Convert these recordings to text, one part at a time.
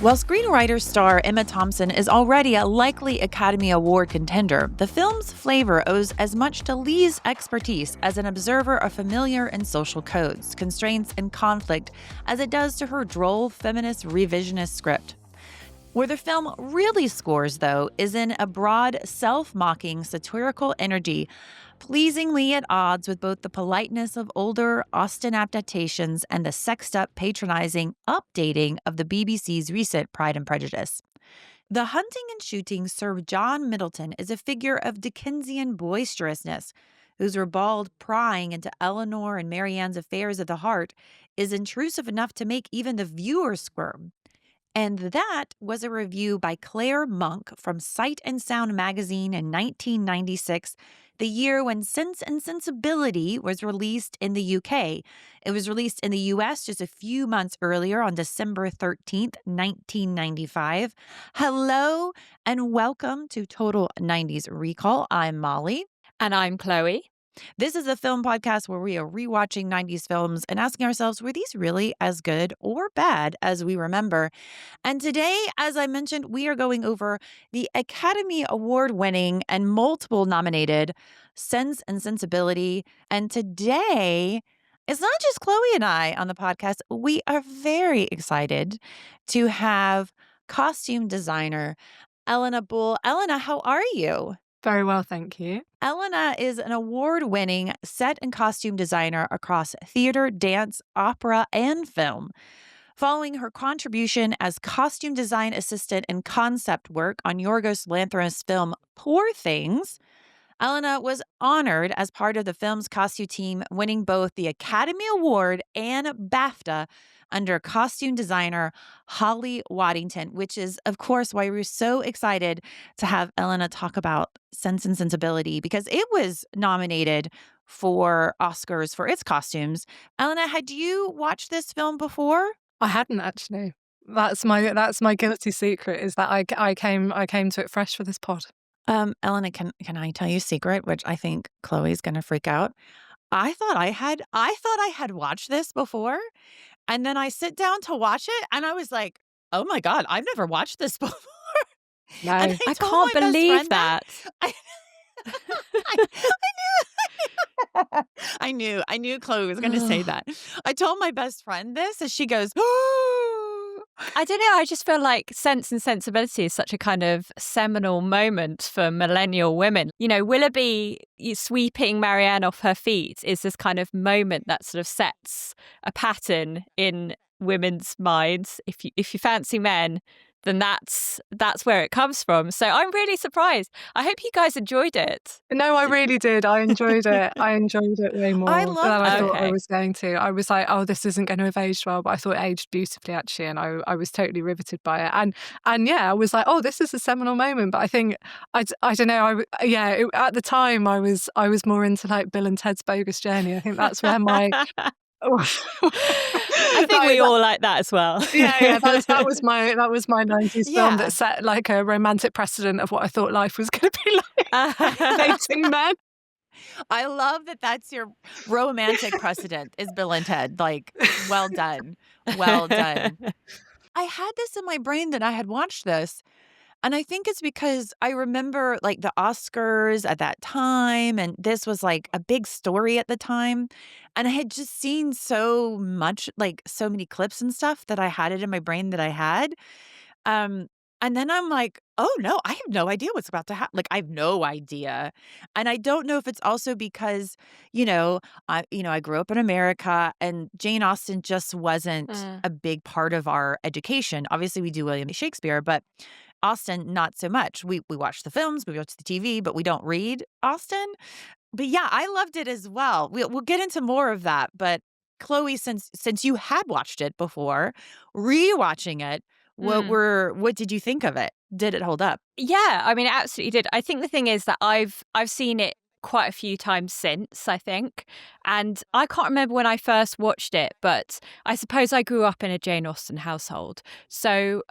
While screenwriter star Emma Thompson is already a likely Academy Award contender, the film's flavor owes as much to Lee's expertise as an observer of familiar and social codes, constraints, and conflict as it does to her droll, feminist, revisionist script. Where the film really scores, though, is in a broad, self-mocking, satirical energy, pleasingly at odds with both the politeness of older Austen adaptations and the sexed-up, patronizing updating of the BBC's recent Pride and Prejudice. The hunting and shooting serve John Middleton as a figure of Dickensian boisterousness, whose ribald prying into Eleanor and Marianne's affairs of the heart is intrusive enough to make even the viewer squirm. And that was a review by Claire Monk from Sight and Sound magazine in 1996, the year when Sense Sensibility was released in the UK. It was released in the US just a few months earlier on December 13th, 1995. Hello and welcome to Total 90s Recall. I'm Molly. And I'm Chloe. This is a film podcast where we are rewatching 90s films and asking ourselves, were these really as good or bad as we remember? And today, as I mentioned, we are going over the Academy Award winning and multiple nominated Sense and Sensibility. And today, it's not just Chloe and I on the podcast. We are very excited to have costume designer Eleanor Bull. Eleanor, how are you? Very well, thank you. Eleanor is an award-winning set and costume designer across theater, dance, opera, and film. Following her contribution as costume design assistant and concept work on Yorgos Lanthimos' film Poor Things, Eleanor was honored as part of the film's costume team, winning both the Academy Award and BAFTA under costume designer Holly Waddington, which is, of course, why we're so excited to have Eleanor talk about Sense and Sensibility, because it was nominated for Oscars for its costumes. Eleanor, had you watched this film before? I hadn't actually. That's my guilty secret, is that I came to it fresh for this pod. Eleanor, can I tell you a secret, which I think Chloe's going to freak out? I thought I had watched this before. And then I sit down to watch it, and I was like, oh, my God, I've never watched this before. No, I can't believe that. I knew Chloe was going to say that. I told my best friend this, and she goes, oh. I don't know. I just feel like Sense and Sensibility is such a kind of seminal moment for millennial women. You know, Willoughby sweeping Marianne off her feet is this kind of moment that sort of sets a pattern in women's minds. If you fancy men, then that's where it comes from. So I'm really surprised. I hope you guys enjoyed it. No, I really did. I enjoyed it. I enjoyed it way more than I thought I was going to. I was like, oh, this isn't going to have aged well, but I thought it aged beautifully, actually, and I was totally riveted by it. And yeah, I was like, oh, this is a seminal moment. But I think I don't know. At the time, I was more into like Bill and Ted's Bogus Journey. I think that's where my I think we all like that as well. Yeah. That was my 90s film that set like a romantic precedent of what I thought life was going to be like. Dating men. I love that that's your romantic precedent is Bill and Ted. Like, well done. Well done. I had this in my brain that I had watched this. And I think it's because I remember like the Oscars at that time, and this was like a big story at the time. And I had just seen so much, like so many clips and stuff that I had it in my brain that I had. And then I'm like, oh no, I have no idea what's about to happen. Like I have no idea. And I don't know if it's also because, I grew up in America and Jane Austen just wasn't a big part of our education. Obviously we do William Shakespeare, but Austen, not so much. We watch the films, we watch the TV, but we don't read Austen. But yeah, I loved it as well. We'll get into more of that. But Chloe, since you had watched it before, rewatching it, what did you think of it? Did it hold up? Yeah, I mean, it absolutely did. I think the thing is that I've seen it quite a few times since, I think. And I can't remember when I first watched it, but I suppose I grew up in a Jane Austen household. So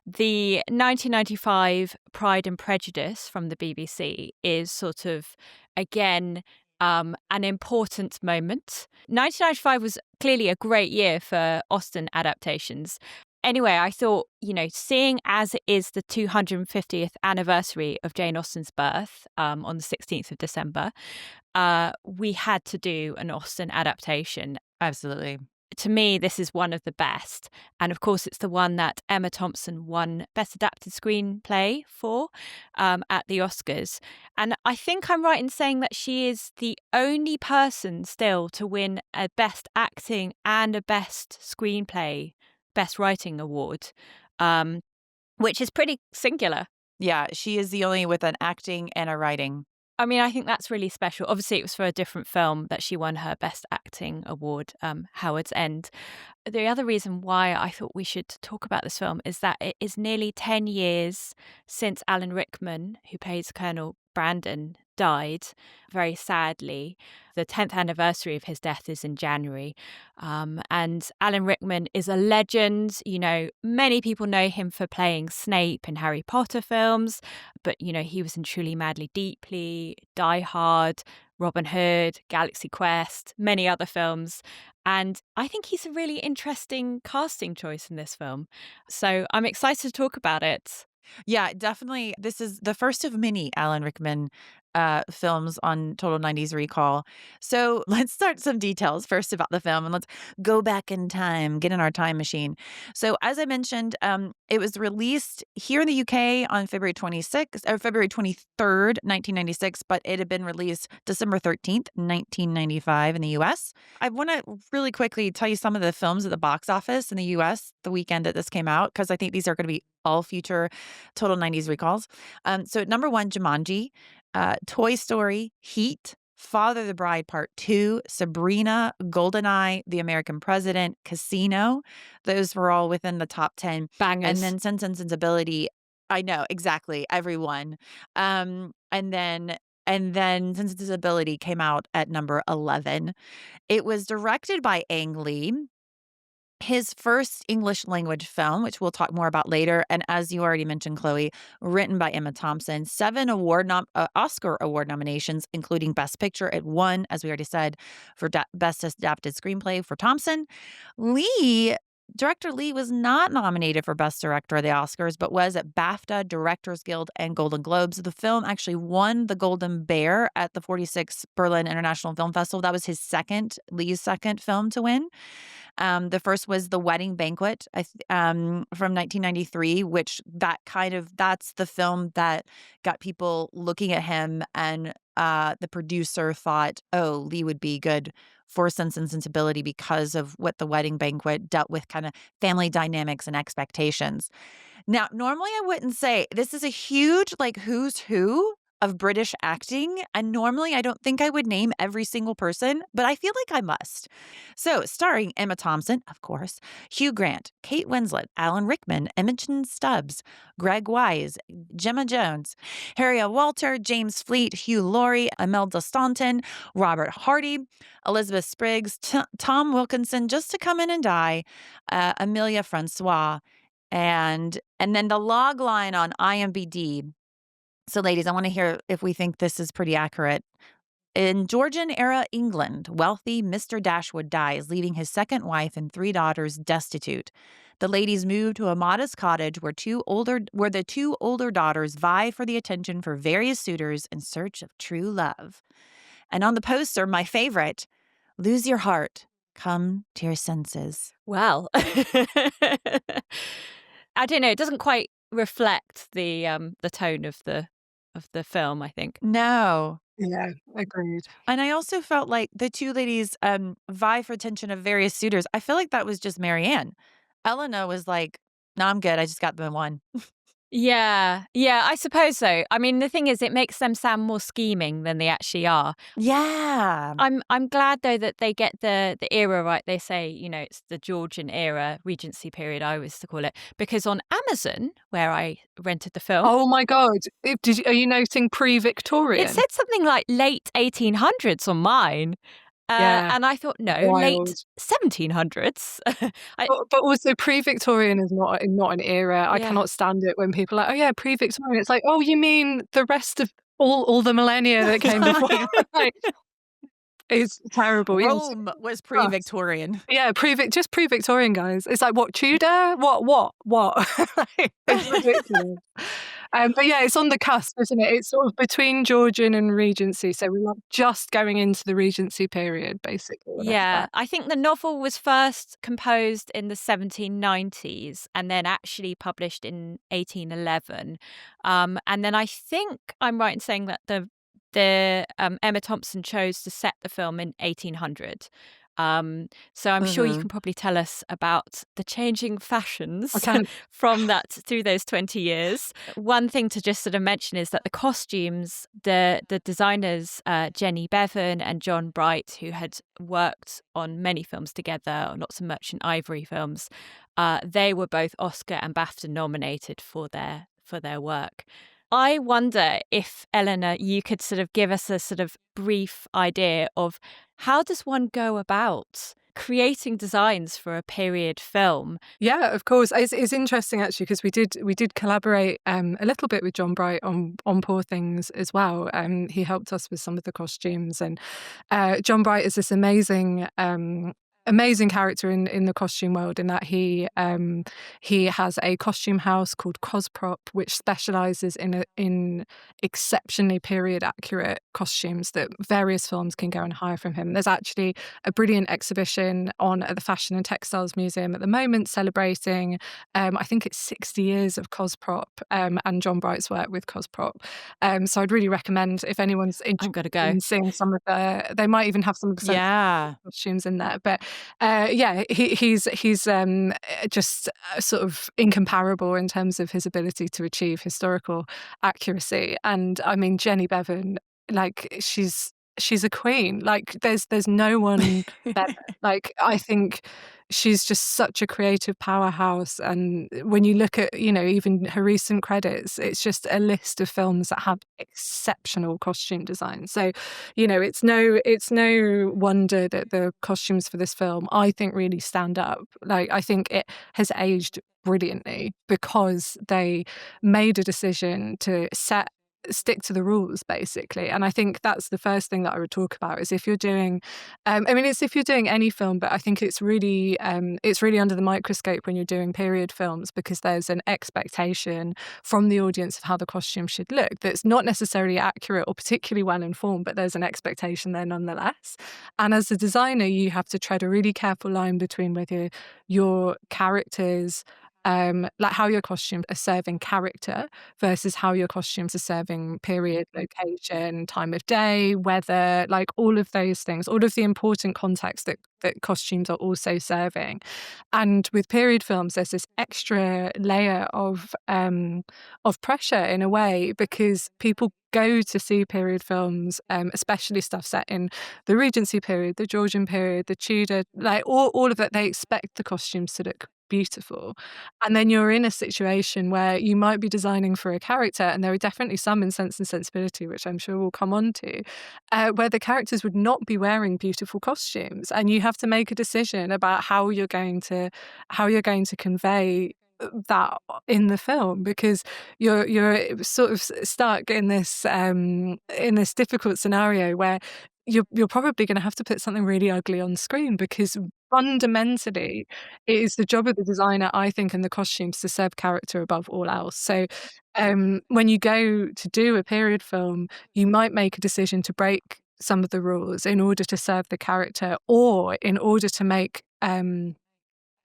the 1995 Pride and Prejudice from the BBC is sort of, again, an important moment. 1995 was clearly a great year for Austen adaptations. Anyway, I thought, seeing as it is the 250th anniversary of Jane Austen's birth on the 16th of December, we had to do an Austen adaptation. Absolutely. To me, this is one of the best. And of course, it's the one that Emma Thompson won Best Adapted Screenplay for at the Oscars. And I think I'm right in saying that she is the only person still to win a Best Acting and a Best Screenplay, Best Writing award, which is pretty singular. Yeah, she is the only with an acting and a writing. I mean, I think that's really special. Obviously, it was for a different film that she won her Best Acting award, Howard's End. The other reason why I thought we should talk about this film is that it is nearly 10 years since Alan Rickman, who plays Colonel Brandon, died very sadly. The 10th anniversary of his death is in January. And Alan Rickman is a legend. Many people know him for playing Snape in Harry Potter films, but, he was in Truly, Madly, Deeply, Die Hard, Robin Hood, Galaxy Quest, many other films. And I think he's a really interesting casting choice in this film. So I'm excited to talk about it. Yeah, definitely. This is the first of many Alan Rickman films on Total 90s Recall. So let's start some details first about the film, and let's go back in time, get in our time machine. So as I mentioned, it was released here in the UK on February 26th or February 23rd, 1996, but it had been released December 13th, 1995 in the US. I want to really quickly tell you some of the films at the box office in the US the weekend that this came out, because I think these are going to be all future Total 90s Recalls. So at number 1, Jumanji, Toy Story, Heat, Father the Bride Part 2, Sabrina, Goldeneye, The American President, Casino. Those were all within the top 10. Bangers. And then Sense and Sensibility. I know, exactly, everyone. And then Sense and Sensibility came out at number 11. It was directed by Ang Lee. His first English language film, which we'll talk more about later, and as you already mentioned, Chloe, written by Emma Thompson, 7 Oscar award nominations, including Best Picture at 1, as we already said, for Best Adapted Screenplay for Thompson. Director Lee was not nominated for Best Director at the Oscars, but was at BAFTA, Directors Guild, and Golden Globes. The film actually won the Golden Bear at the 46th Berlin International Film Festival. That was Lee's second film to win. The first was The Wedding Banquet from 1993, which that's the film that got people looking at him, and the producer thought, oh, Lee would be good for Sense and Sensibility because of what The Wedding Banquet dealt with, kind of family dynamics and expectations. Now, normally I wouldn't say this is a huge who's who of British acting, and normally I don't think I would name every single person, but I feel like I must. So, starring Emma Thompson, of course, Hugh Grant, Kate Winslet, Alan Rickman, Imogen Stubbs, Greg Wise, Gemma Jones, Harriet Walter, James Fleet, Hugh Laurie, Imelda Staunton, Robert Hardy, Elizabeth Spriggs, Tom Wilkinson, just to come in and die, Amelia Francois, and then the log line on IMDb. So, ladies, I want to hear if we think this is pretty accurate. In Georgian-era England, wealthy Mr. Dashwood dies, leaving his second wife and 3 daughters destitute. The ladies move to a modest cottage where the 2 older daughters vie for the attention for various suitors in search of true love. And on the poster, my favorite, lose your heart, come to your senses. Well, I don't know. It doesn't quite reflect the tone of the film, I think. No. Yeah, agreed. And I also felt like the 2 ladies vie for attention of various suitors. I feel like that was just Marianne. Eleanor was like, no, I'm good. I just got the one. Yeah, I suppose so. I mean, the thing is, it makes them sound more scheming than they actually are. Yeah. I'm glad, though, that they get the era right. They say, it's the Georgian era, Regency period, I always to call it, because on Amazon, where I rented the film. Oh my God. Are you noting pre-Victorian? It said something like late 1800s on mine. Yeah. And I thought, no, Wild. late 1700s. But also pre-Victorian is not an era. I cannot stand it when people are like, oh yeah, pre-Victorian. It's like, oh, you mean the rest of all the millennia that came before? Like, It's terrible. Yes. Rome was pre-Victorian. Yeah, just pre-Victorian, guys. It's like, what, Tudor? What? Like, it's ridiculous. But yeah, it's on the cusp, isn't it? It's sort of between Georgian and Regency. So we're like just going into the Regency period, basically. Yeah, I think the novel was first composed in the 1790s and then actually published in 1811. And then I think I'm right in saying that the Emma Thompson chose to set the film in 1800. So I'm sure you can probably tell us about the changing fashions from that through those 20 years. One thing to just sort of mention is that the costumes, the designers, Jenny Beavan and John Bright, who had worked on many films together, lots of Merchant Ivory films, they were both Oscar and BAFTA nominated for their work. I wonder if, Eleanor, you could sort of give us a sort of brief idea of how does one go about creating designs for a period film? Yeah, of course. It's interesting actually because we did collaborate a little bit with John Bright on Poor Things as well. He helped us with some of the costumes, and John Bright is this amazing character in the costume world, in that he has a costume house called Cosprop, which specializes in exceptionally period accurate costumes that various films can go and hire from him. There's actually a brilliant exhibition on at the Fashion and Textiles Museum at the moment celebrating I think it's 60 years of Cosprop and John Bright's work with Cosprop. So I'd really recommend, if anyone's interested in seeing some of they might even have some of the costumes in there. But he's just sort of incomparable in terms of his ability to achieve historical accuracy. And I mean, Jenny Beavan, like, she's a queen. Like, there's no one better. Like, I think she's just such a creative powerhouse. And when you look at, even her recent credits, it's just a list of films that have exceptional costume design. So, it's no wonder that the costumes for this film, I think, really stand up. Like, I think it has aged brilliantly because they made a decision to stick to the rules, basically. And I think that's the first thing that I would talk about, is if you're doing it's if you're doing any film, but I think it's really under the microscope when you're doing period films, because there's an expectation from the audience of how the costume should look that's not necessarily accurate or particularly well informed, but there's an expectation there nonetheless. And as a designer, you have to tread a really careful line between whether your characters like how your costumes are serving character versus how your costumes are serving period, location, time of day, weather, like all of those things, all of the important context that costumes are also serving. And with period films, there's this extra layer of pressure in a way, because people go to see period films, especially stuff set in the Regency period, the Georgian period, the Tudor, like all of that. They expect the costumes to look beautiful. And then you're in a situation where you might be designing for a character, and there are definitely some in Sense and Sensibility, which I'm sure we'll come on to, where the characters would not be wearing beautiful costumes, and you have to make a decision about how you're going to convey that in the film, because you're sort of stuck in this difficult scenario where you're probably going to have to put something really ugly on screen, because fundamentally it is the job of the designer, I think, and the costumes to serve character above all else. So when you go to do a period film, you might make a decision to break some of the rules in order to serve the character, or in order to make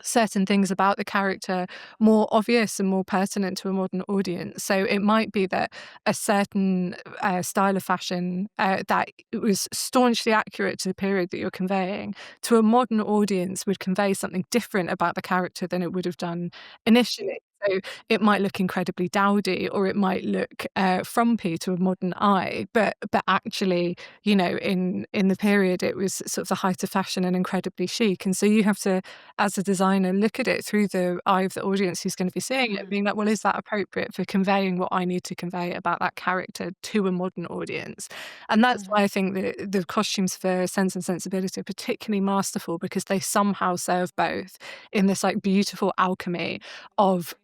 certain things about the character more obvious and more pertinent to a modern audience. So it might be that a certain style of fashion that was staunchly accurate to the period that you're conveying, to a modern audience would convey something different about the character than it would have done initially. So it might look incredibly dowdy, or it might look frumpy to a modern eye, but actually, in the period, it was sort of the height of fashion and incredibly chic. And so you have to, as a designer, look at it through the eye of the audience who's going to be seeing it, being like, well, is that appropriate for conveying what I need to convey about that character to a modern audience? And that's why I think the costumes for Sense and Sensibility are particularly masterful, because they somehow serve both in this like beautiful alchemy of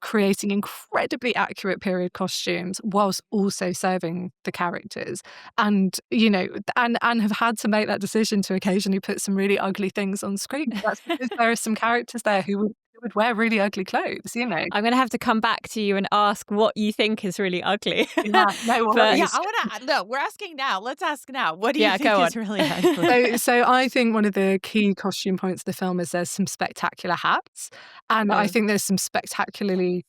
creating incredibly accurate period costumes whilst also serving the characters, and and have had to make that decision to occasionally put some really ugly things on screen. That's because there are some characters there who would wear really ugly clothes. I'm going to have to come back to you and ask what you think is really ugly. Yeah, no worries. Yeah, I want to. No, we're asking now. Let's ask now. What do you think is really ugly? So I think one of the key costume points of the film is there's some spectacular hats, and I think there's some spectacularly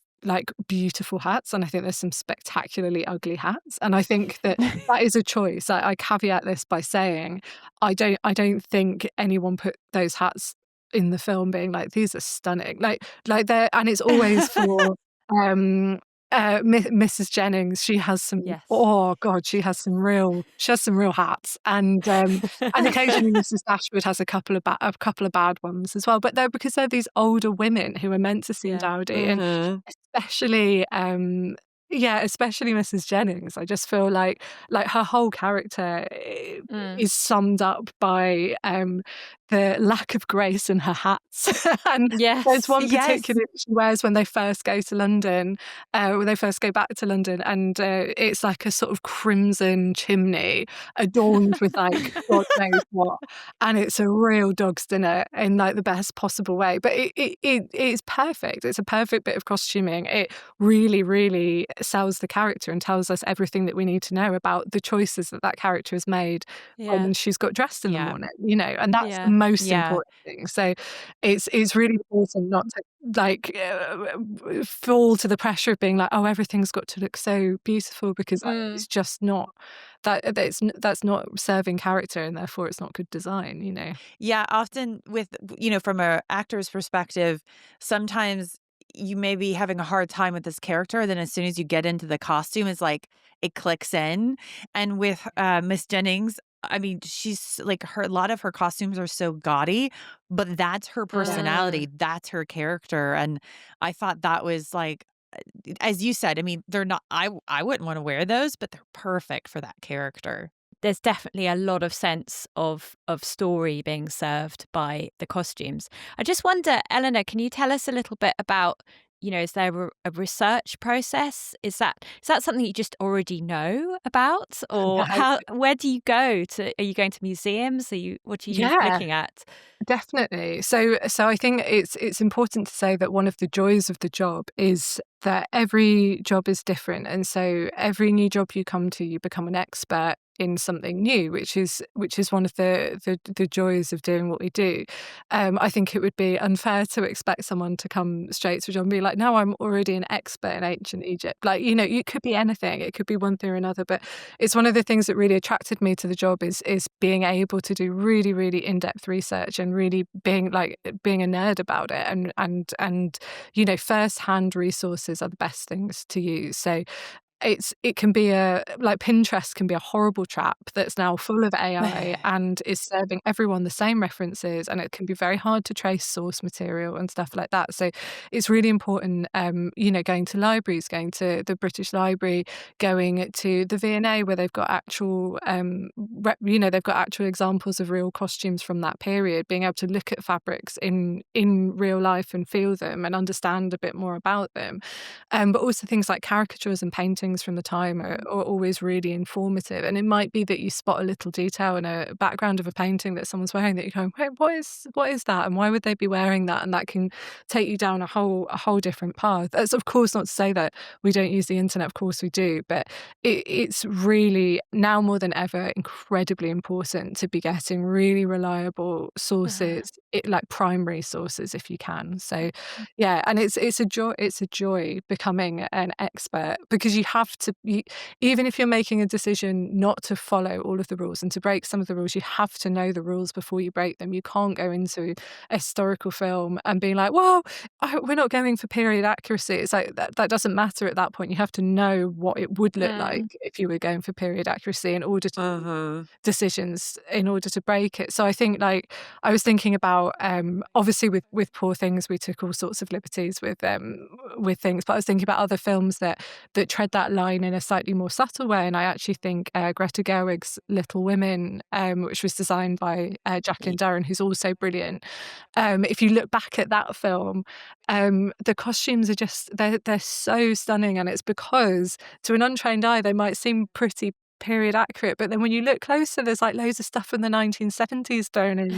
beautiful hats, and I think there's some spectacularly ugly hats, and I think that is a choice. I caveat this by saying I don't think anyone put those hats in the film being like, these are stunning, like they're, and it's always for Mrs. Jennings. She has some oh god, she has some real hats, and occasionally Mrs. Dashwood has a couple of bad ones as well, but they're because they're these older women who are meant to seem dowdy, and especially especially Mrs. Jennings. I just feel like her whole character is summed up by the lack of grace in her hats. And there's one particular that she wears when they first go to London, when they first go back to London, and it's like a sort of crimson chimney adorned with like God knows what, and it's a real dog's dinner in like the best possible way. But it's perfect. It's a perfect bit of costuming. It really, really sells the character and tells us everything that we need to know about the choices that character has made when she's got dressed in the morning, and that's the most important thing. So it's really important not to fall to the pressure of being like, oh, everything's got to look so beautiful, because it's just not that's not serving character, and therefore it's not good design. Yeah, often with from an actor's perspective, sometimes you may be having a hard time with this character, then as soon as you get into the costume, it's like it clicks in. And with Miss Jennings, I mean, she's like, a lot of her costumes are so gaudy, but that's her personality, that's her character. And I thought that was like, as you said, I mean, they're not, I wouldn't want to wear those, but they're perfect for that character. There's definitely a lot of sense of story being served by the costumes. I just wonder, Eleanor, can you tell us a little bit about, is there a research process? Is that something you just already know about, or where do you go to? Are you going to museums? What are you looking at? Definitely. So I think it's important to say that one of the joys of the job is that every job is different, and so every new job you come to, you become an expert in something new, which is one of the joys of doing what we do. I think it would be unfair to expect someone to come straight to a job and be like, no, I'm already an expert in ancient Egypt. Like, it could be anything. It could be one thing or another. But it's one of the things that really attracted me to the job is being able to do really, really in-depth research and really being a nerd about it. And first-hand resources are the best things to use. So it can be Pinterest can be a horrible trap that's now full of AI and is serving everyone the same references, and it can be very hard to trace source material and stuff like that. So it's really important, going to libraries, going to the British Library, going to the V&A where they've got actual, they've got actual examples of real costumes from that period, being able to look at fabrics in real life and feel them and understand a bit more about them. But also things like caricatures and paintings from the time are always really informative, and it might be that you spot a little detail in a background of a painting that someone's wearing that you go, wait, what is that, and why would they be wearing that? And that can take you down a whole different path. That's of course not to say that we don't use the internet, of course we do, but it's really now more than ever incredibly important to be getting really reliable sources, like primary sources if you can. So and it's a joy becoming an expert, because you have to, even if you're making a decision not to follow all of the rules and to break some of the rules, you have to know the rules before you break them. You can't go into a historical film and being like, well, we're not going for period accuracy. It's like that doesn't matter at that point. You have to know what it would look like if you were going for period accuracy in order to decisions in order to break it. So I think, like, I was thinking about obviously with Poor Things we took all sorts of liberties with things, but I was thinking about other films that tread that that line in a slightly more subtle way. And I actually think Greta Gerwig's Little Women, which was designed by Jacqueline Durran, who's also brilliant. If you look back at that film, the costumes are just, they're so stunning. And it's because to an untrained eye, they might seem pretty period accurate, but then when you look closer, there's like loads of stuff from the 1970s thrown in.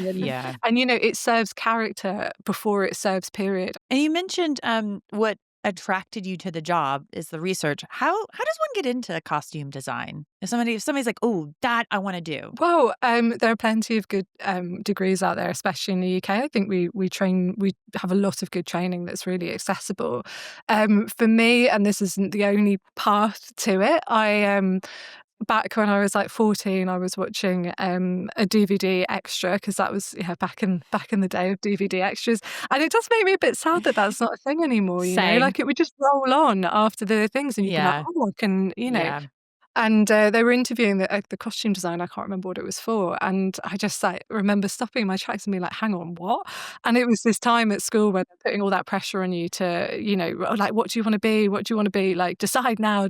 And it serves character before it serves period. And you mentioned what attracted you to the job is the research. How does one get into costume design? If somebody's like, oh, that I want to do. Well, there are plenty of good degrees out there, especially in the UK. I think we have a lot of good training that's really accessible. For me, and this isn't the only path to it, back when I was like 14, I was watching a DVD extra, because that was back in the day of DVD extras, and it does make me a bit sad that that's not a thing anymore. Like it would just roll on after the things, and you can like, oh, I can, And they were interviewing the costume designer. I can't remember what it was for. And I just like remember stopping my tracks and being like, hang on, what? And it was this time at school where they're putting all that pressure on you to, like, what do you want to be? What do you want to be? Like, decide now.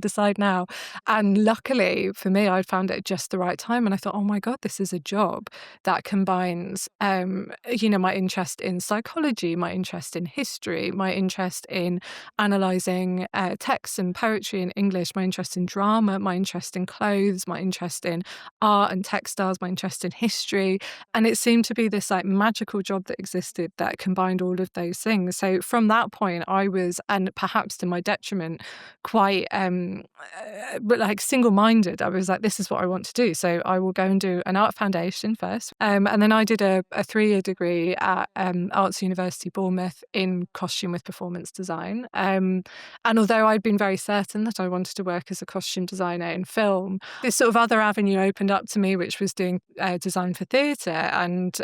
And luckily for me, I found it at just the right time. And I thought, oh my God, this is a job that combines, my interest in psychology, my interest in history, my interest in analysing texts and poetry in English, my interest in drama, my interest in clothes, my interest in art and textiles, my interest in history. And it seemed to be this like magical job that existed that combined all of those things. So from that point, I was, and perhaps to my detriment, quite but like single-minded. I was like, this is what I want to do. So I will go and do an art foundation first. And then I did a 3-year degree at Arts University Bournemouth in costume with performance design. And although I'd been very certain that I wanted to work as a costume designer in film, this sort of other avenue opened up to me, which was doing design for theatre. And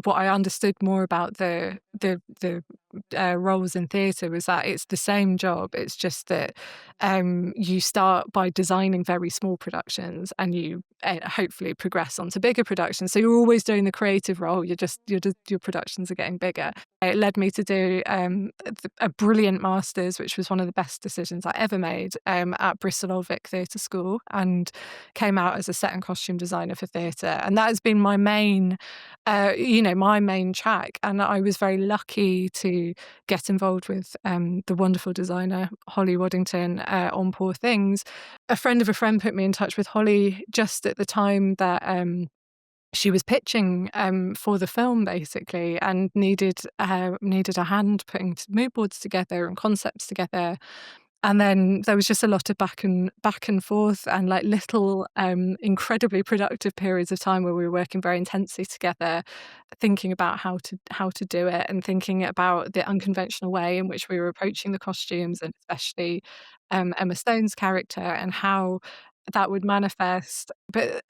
what I understood more about the roles in theatre was that it's the same job. It's just that you start by designing very small productions, and you hopefully progress onto bigger productions. So you're always doing the creative role. Your productions are getting bigger. It led me to do a brilliant master's, which was one of the best decisions I ever made, at Bristol Old Vic Theatre School, and came out as a set and costume designer for theatre. And that has been my main track. And I was very lucky to get involved with the wonderful designer Holly Waddington on Poor Things. A friend of a friend put me in touch with Holly just at the time that she was pitching for the film, basically, and needed a hand putting mood boards together and concepts together. And then there was just a lot of back and forth, and like little incredibly productive periods of time where we were working very intensely together, thinking about how to do it, and thinking about the unconventional way in which we were approaching the costumes, and especially Emma Stone's character, and how that would manifest. But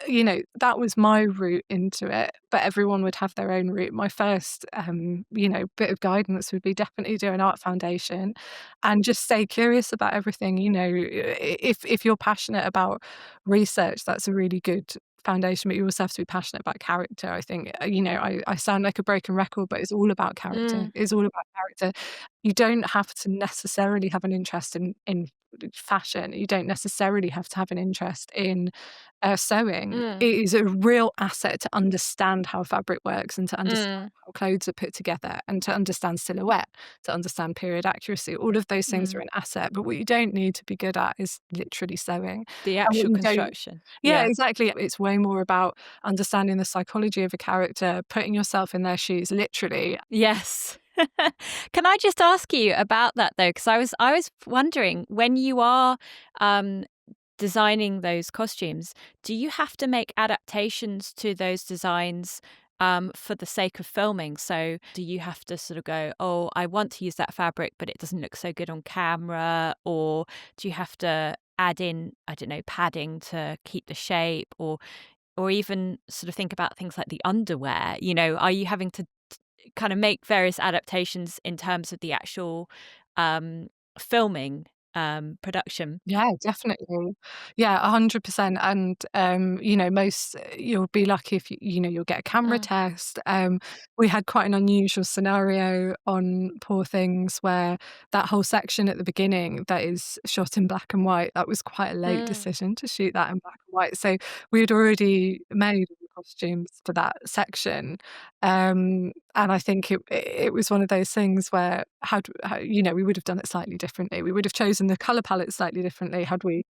that was my route into it, but everyone would have their own route. My first bit of guidance would be definitely do an art foundation and just stay curious about everything. If you're passionate about research, that's a really good foundation, but you also have to be passionate about character. I think I sound like a broken record, but it's all about character. It's all about character. You don't have to necessarily have an interest in fashion. You don't necessarily have to have an interest in sewing. It is a real asset to understand how fabric works, and to understand how clothes are put together, and to understand silhouette, to understand period accuracy. All of those things are an asset, but what you don't need to be good at is literally sewing. The actual construction. Yeah, exactly. It's way more about understanding the psychology of a character, putting yourself in their shoes, literally. Yes. Can I just ask you about that though? Because I was wondering, when you are designing those costumes, do you have to make adaptations to those designs for the sake of filming? So do you have to sort of go, oh, I want to use that fabric, but it doesn't look so good on camera? Or do you have to add in, I don't know, padding to keep the shape, or even sort of think about things like the underwear? Are you having to kind of make various adaptations in terms of the actual filming production. Yeah, definitely. Yeah, 100%. And most you'll be lucky if you'll get a camera test. We had quite an unusual scenario on Poor Things where that whole section at the beginning that is shot in black and white, that was quite a late decision to shoot that in black and white. So we had already made all the costumes for that section. And I think it was one of those things where we would have done it slightly differently. We would have chosen the colour palette slightly differently had we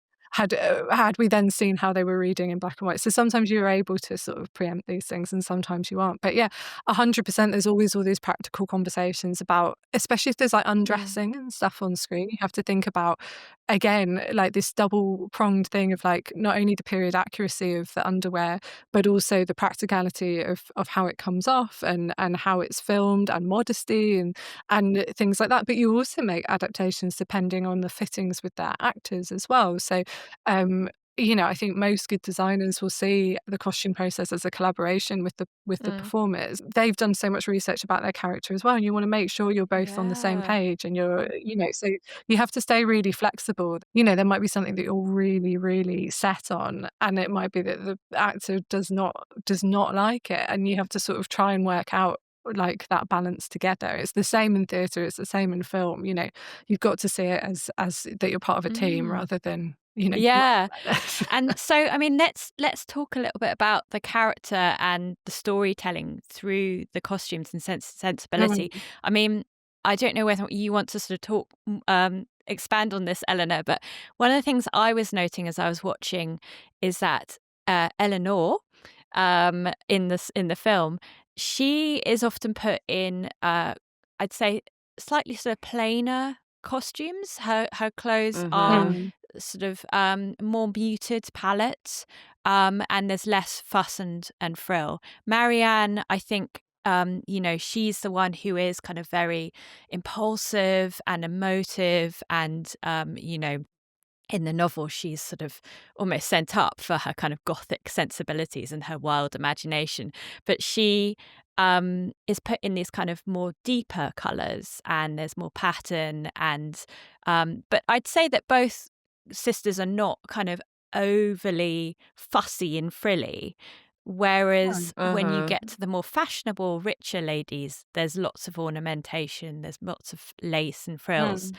then seen how they were reading in black and white. So sometimes you're able to sort of preempt these things and sometimes you aren't. But yeah, 100%, there's always all these practical conversations about, especially if there's like undressing and stuff on screen, you have to think about, again, like this double-pronged thing of like not only the period accuracy of the underwear, but also the practicality of how it comes off and how it's filmed and modesty and things like that. But you also make adaptations depending on the fittings with their actors as well. So I think most good designers will see the costume process as a collaboration with the performers. They've done so much research about their character as well, and you want to make sure you're both on the same page and so you have to stay really flexible. There might be something that you're really, really set on, and it might be that the actor does not like it, and you have to sort of try and work out like that balance together. It's the same in theatre, it's the same in film. You've got to see it as that you're part of a team rather than yeah. And so, I mean, let's talk a little bit about the character and the storytelling through the costumes and sensibility. I mean, I don't know whether you want to sort of talk, expand on this, Eleanor, but one of the things I was noting as I was watching is that Eleanor, in the film, she is often put in, I'd say, slightly sort of plainer costumes. Her clothes are sort of more muted palettes, and there's less fuss and frill. Marianne, I think, she's the one who is kind of very impulsive and emotive, and in the novel, she's sort of almost sent up for her kind of gothic sensibilities and her wild imagination. But she is put in these kind of more deeper colours, and there's more pattern. And but I'd say that both sisters are not kind of overly fussy and frilly. Whereas when you get to the more fashionable, richer ladies, there's lots of ornamentation, there's lots of lace and frills.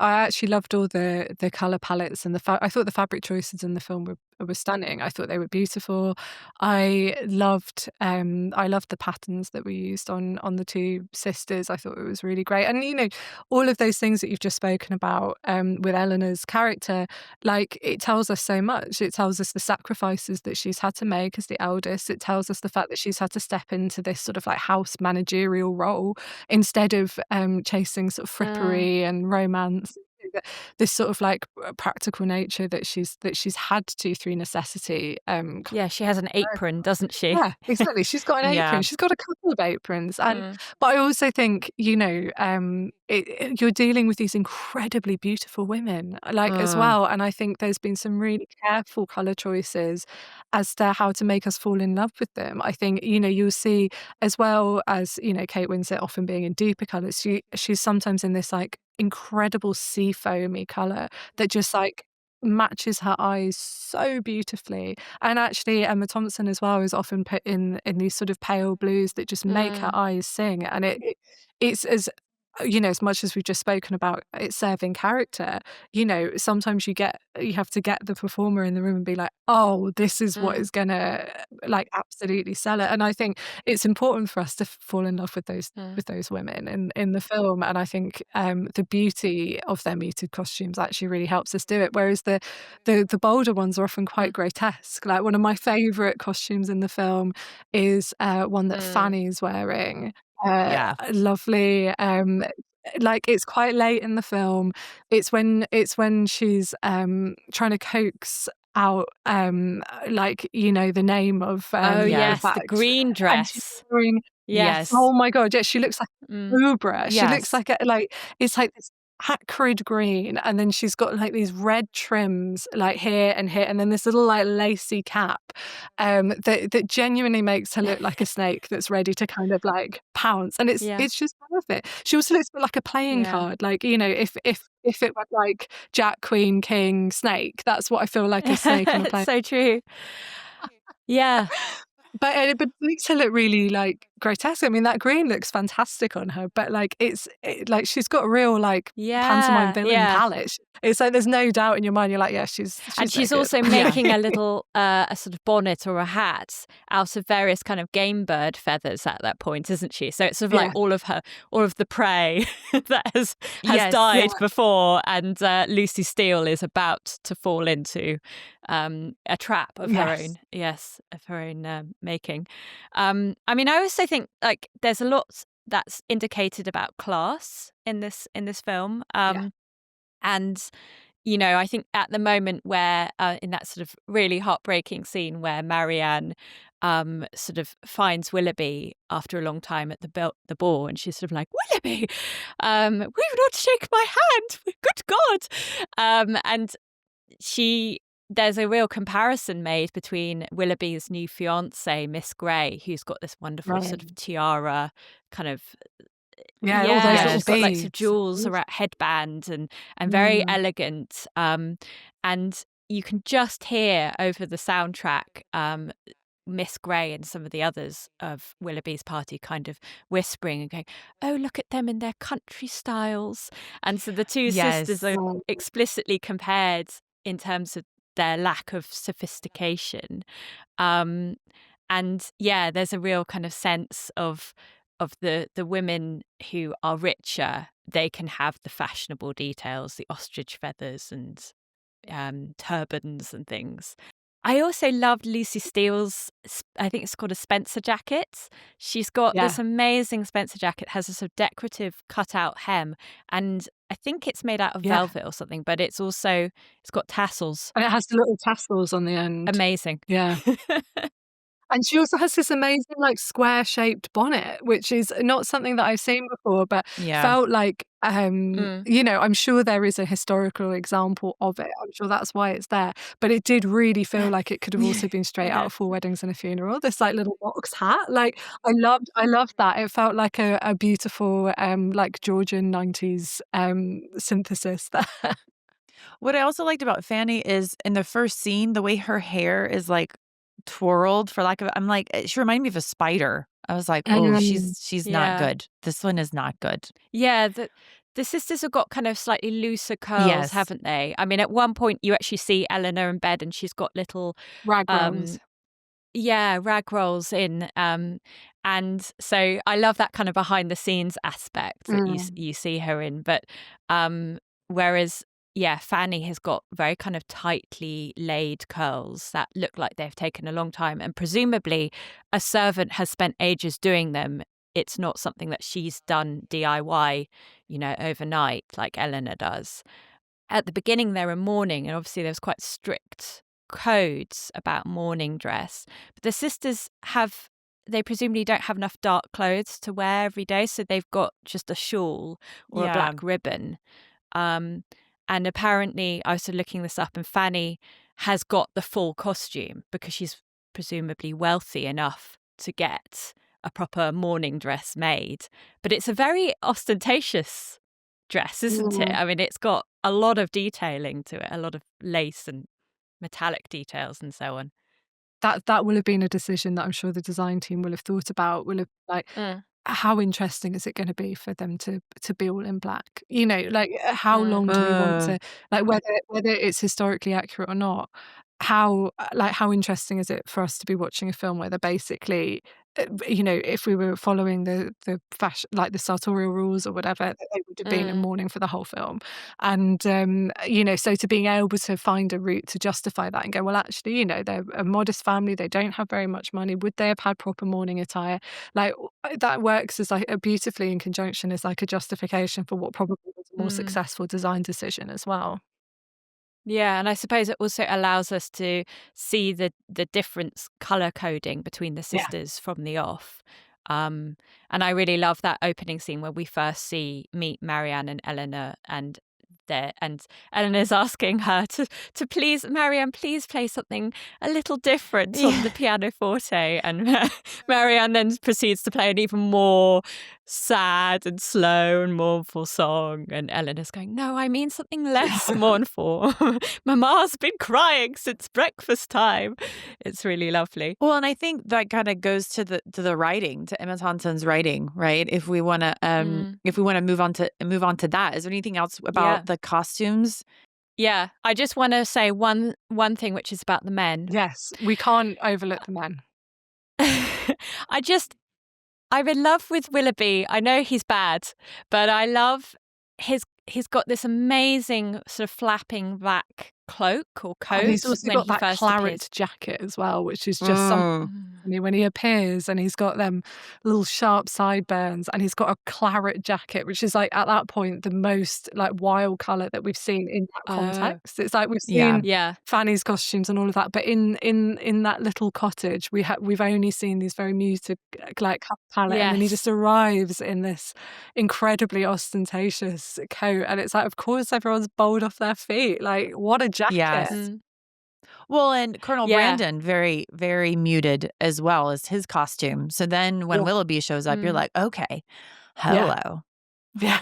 I actually loved all the colour palettes and I thought the fabric choices in the film were stunning. I thought they were beautiful. I loved the patterns that were used on the two sisters. I thought it was really great. And all of those things that you've just spoken about with Eleanor's character, like, it tells us so much. It tells us the sacrifices that she's had to make as the eldest. It tells us the fact that she's had to step into this sort of like house managerial role instead of chasing sort of frippery and romance. This sort of like practical nature that she's had to through necessity. Yeah, she has an apron, doesn't she? Yeah, exactly. She's got an apron. She's got a couple of aprons, but I also think you're dealing with these incredibly beautiful women, like, as well. And I think there's been some really careful color choices as to how to make us fall in love with them. I think you'll see, as well as Kate Winslet often being in deeper colors. She's sometimes in this like incredible sea foamy color that just like matches her eyes so beautifully. And actually Emma Thompson as well is often put in these sort of pale blues that just make her eyes sing. And it's as much as we've just spoken about it serving character, sometimes you have to get the performer in the room and be like, oh, this is what is gonna like absolutely sell it. And I think it's important for us to fall in love with those women in the film. And I think the beauty of their muted costumes actually really helps us do it. Whereas the bolder ones are often quite grotesque. Like, one of my favourite costumes in the film is one that Fanny's wearing. Lovely. Like, it's quite late in the film. It's when she's trying to coax out like the name of the green dress. Yes. Oh my god, yeah, she looks like a cobra. She looks like it's like this acrid green, and then she's got like these red trims like here and here, and then this little like lacy cap that genuinely makes her look like a snake that's ready to kind of like pounce, and it's just perfect. She also looks like a playing card, like, you know, if it were like Jack, Queen, King, Snake, that's what I feel like a snake on a play. So true. Yeah. But it makes her look really like grotesque. I mean, that green looks fantastic on her, but like like she's got a real like pantomime villain palette. It's like there's no doubt in your mind. You're like, yeah, she's and she's so also making a little a sort of bonnet or a hat out of various kind of game bird feathers at that point, isn't she? So it's sort of like all of the prey that has died before, and Lucy Steele is about to fall into a trap of her own making. I mean, I also think like there's a lot that's indicated about class in this film, and you know, I think at the moment where in that sort of really heartbreaking scene where Marianne sort of finds Willoughby after a long time at the ball, and she's sort of like, Willoughby, will you not shake my hand? Good God! And there's a real comparison made between Willoughby's new fiancée, Miss Grey, who's got this wonderful sort of tiara, kind of all those little she's got like some jewels around headband and very elegant. And you can just hear over the soundtrack Miss Grey and some of the others of Willoughby's party kind of whispering and going, oh, look at them in their country styles. And so the two sisters are explicitly compared in terms of their lack of sophistication. And yeah, there's a real kind of sense of the women who are richer. They can have the fashionable details, the ostrich feathers and turbans and things. I also loved Lucy Steele's, I think it's called a Spencer jacket. She's got this amazing Spencer jacket, has a sort of decorative cutout hem, and I think it's made out of velvet or something, but it's got tassels. And it has the little tassels on the end. Amazing. Yeah. And she also has this amazing, like, square-shaped bonnet, which is not something that I've seen before, but felt like, you know, I'm sure there is a historical example of it. I'm sure that's why it's there. But it did really feel like it could have also been straight out of Four Weddings and a Funeral. This, like, little box hat. Like, I loved that. It felt like a beautiful, like, Georgian 90s synthesis there. What I also liked about Fanny is in the first scene, the way her hair is, like, twirled, for lack of, I'm like, she reminded me of a spider. I was like, oh, she's not good. This one is not good. Yeah, the sisters have got kind of slightly looser curls, haven't they? I mean, at one point you actually see Eleanor in bed and she's got little rag rolls. Rag rolls in. And so I love that kind of behind the scenes aspect that you see her in. But whereas Fanny has got very kind of tightly laid curls that look like they've taken a long time, and presumably a servant has spent ages doing them. It's not something that she's done DIY, you know, overnight like Eleanor does. At the beginning, they're in mourning, and obviously there's quite strict codes about mourning dress. But the sisters they presumably don't have enough dark clothes to wear every day, so they've got just a shawl or a black ribbon. And apparently, I was looking this up, and Fanny has got the full costume because she's presumably wealthy enough to get a proper mourning dress made. But it's a very ostentatious dress, isn't it? I mean, it's got a lot of detailing to it, a lot of lace and metallic details and so on. That will have been a decision that I'm sure the design team will have thought about, will have like, how interesting is it going to be for them to be all in black? You know, like how long do we want to, like whether it's historically accurate or not, how interesting is it for us to be watching a film where they're basically, you know, if we were following the fashion, like the sartorial rules or whatever, they would have been in mourning for the whole film. And you know, so to being able to find a route to justify that and go, well, actually, you know, they're a modest family, they don't have very much money, would they have had proper mourning attire? Like that works as like a beautifully in conjunction as like a justification for what probably was a more successful design decision as well. Yeah, and I suppose it also allows us to see the difference colour coding between the sisters from the off. And I really love that opening scene where we first meet Marianne and Eleanor, and Eleanor's asking her to please, Marianne, please play something a little different on the pianoforte, and Marianne then proceeds to play an even more sad and slow and mournful song, and Eleanor's going, no, I mean something less mournful. Mama's been crying since breakfast time. It's really lovely. Well, and I think that kind of goes to the writing, to Emma Thompson's writing, right? If we want to move on to that, is there anything else about the costumes? Yeah, I just want to say one thing, which is about the men. Yes, we can't overlook the men. I'm in love with Willoughby. I know he's bad, but I love he's got this amazing sort of flapping back cloak or coat. And he's also got that claret jacket as well, which is just something when he appears, and he's got them little sharp sideburns, and he's got a claret jacket, which is like at that point the most like wild colour that we've seen in that context. It's like we've seen Fanny's costumes and all of that, but in that little cottage we've only seen these very muted like palette, and then he just arrives in this incredibly ostentatious coat, and it's like, of course everyone's bowled off their feet. Like, what a jacket. Yes. Well, and Colonel Brandon, very, very muted as well as his costume. So then when Willoughby shows up, you're like, okay, hello. Yeah.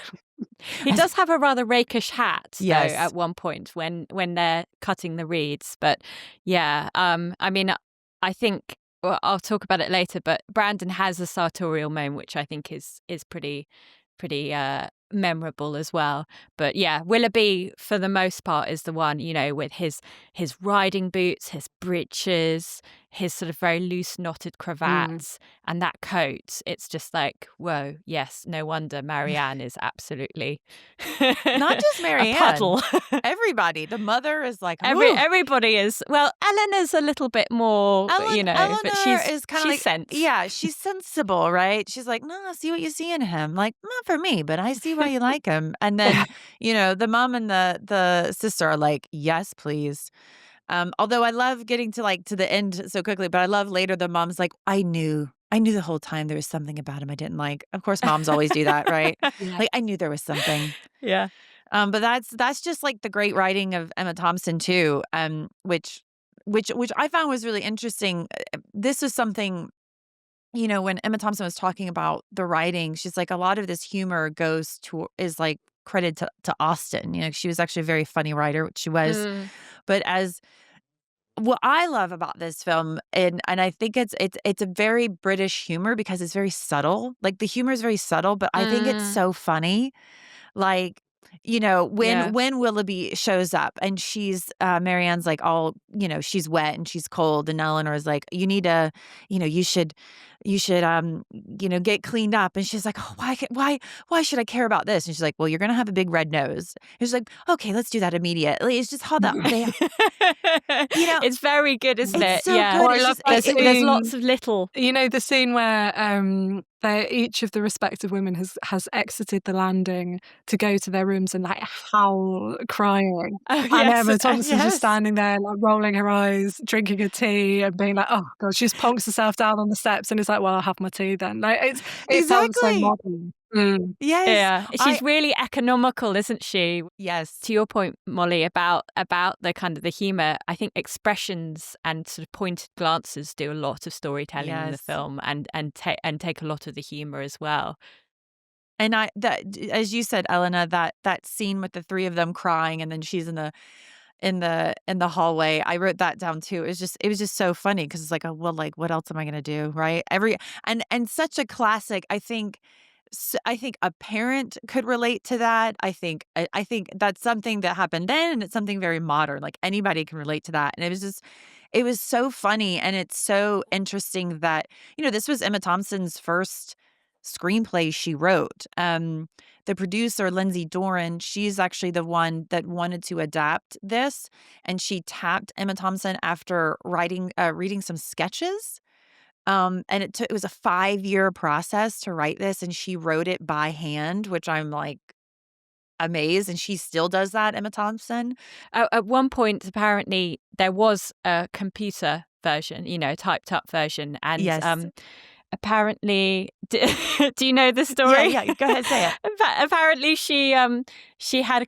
He does have a rather rakish hat, though, at one point when they're cutting the reeds. But I mean, I think, well, I'll talk about it later, but Brandon has a sartorial moment, which I think is pretty memorable as well. But Willoughby for the most part is the one, with his riding boots, his breeches, his sort of very loose knotted cravats, and that coat. It's just like, whoa, yes, no wonder Marianne is absolutely not just Marianne, a puddle. Everybody, the mother is like, everybody is. Well, Eleanor's a little bit more, Eleanor but she's kind of like sense. Yeah, she's sensible, right? She's like, no, see what you see in him. Like, not for me, but I see why you like him. And then, the mom and the sister are like, yes, please. Although I love getting to the end so quickly, but I love later the mom's like, I knew the whole time there was something about him I didn't like. Of course, moms always do that, right? Like, I knew there was something. Yeah. But that's just like the great writing of Emma Thompson too, which I found was really interesting. This was something, when Emma Thompson was talking about the writing, she's like, a lot of this humor is like credited to Austen. She was actually a very funny writer, which she was. But what I love about this film, and I think it's a very British humor because it's very subtle. Like, the humor is very subtle, but I think it's so funny. Like, when Willoughby shows up and she's Marianne's like all, she's wet and she's cold, and Eleanor's like, you need to, you should get cleaned up, and she's like, oh, why should I care about this? And she's like, well, you're gonna have a big red nose. And she's like, okay, let's do that immediately. It's just how that it's very good, isn't it? So good. There's lots of little, the scene where each of the respective women has exited the landing to go to their rooms and like howl crying. And Emma Thompson's just standing there like rolling her eyes, drinking a tea and being like, oh God, she just plonks herself down on the steps and is like, well, I'll have my tea then. Like, it sounds so modern. Yes. Yeah. She's really economical, isn't she? Yes. To your point, Molly, about the kind of the humour, I think expressions and sort of pointed glances do a lot of storytelling in the film, and take a lot of the humour as well. And as you said, Elena, that scene with the three of them crying, and then she's in the hallway. I wrote that down too. It was just so funny because it's like, oh, well, like, what else am I going to do, right? And such a classic. I think a parent could relate to that. I think that's something that happened then, and it's something very modern. Like, anybody can relate to that. And it was so funny, and it's so interesting that this was Emma Thompson's first screenplay she wrote. The producer, Lindsay Doran, she's actually the one that wanted to adapt this, and she tapped Emma Thompson after reading some sketches. And it was a 5-year process to write this, and she wrote it by hand, which I'm like amazed. And she still does that, Emma Thompson. At one point, apparently, there was a computer version, typed up version, and apparently, do you know the story? Yeah, go ahead, say it. Apparently, she had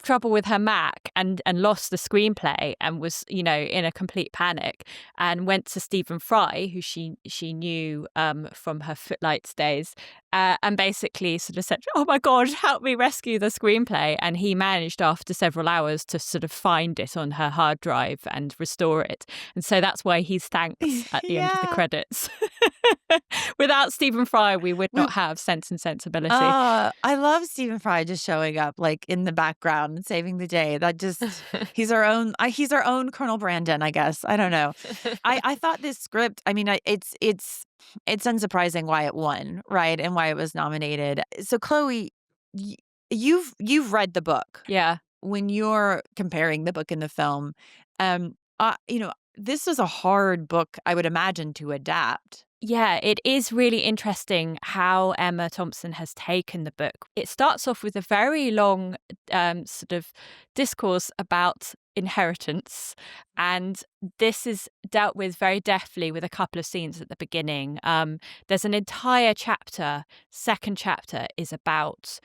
trouble with her Mac and lost the screenplay and was, in a complete panic, and went to Stephen Fry, who she knew from her Footlights days, and basically sort of said, "Oh my God, help me rescue the screenplay." And he managed, after several hours, to sort of find it on her hard drive and restore it. And so that's why he's thanked at the end of the credits. Without Stephen Fry, we would not have Sense and Sensibility. I love Stephen Fry just showing up like in the background and saving the day. That just he's our own Colonel Brandon, I guess. I don't know. I thought this script, I mean, it's unsurprising why it won, right? And why it was nominated. So Chloe, you've read the book. Yeah. When you're comparing the book and the film, this was a hard book, I would imagine, to adapt. Yeah, it is really interesting how Emma Thompson has taken the book. It starts off with a very long sort of discourse about inheritance, and this is dealt with very deftly with a couple of scenes at the beginning. There's an entire chapter, second chapter, is about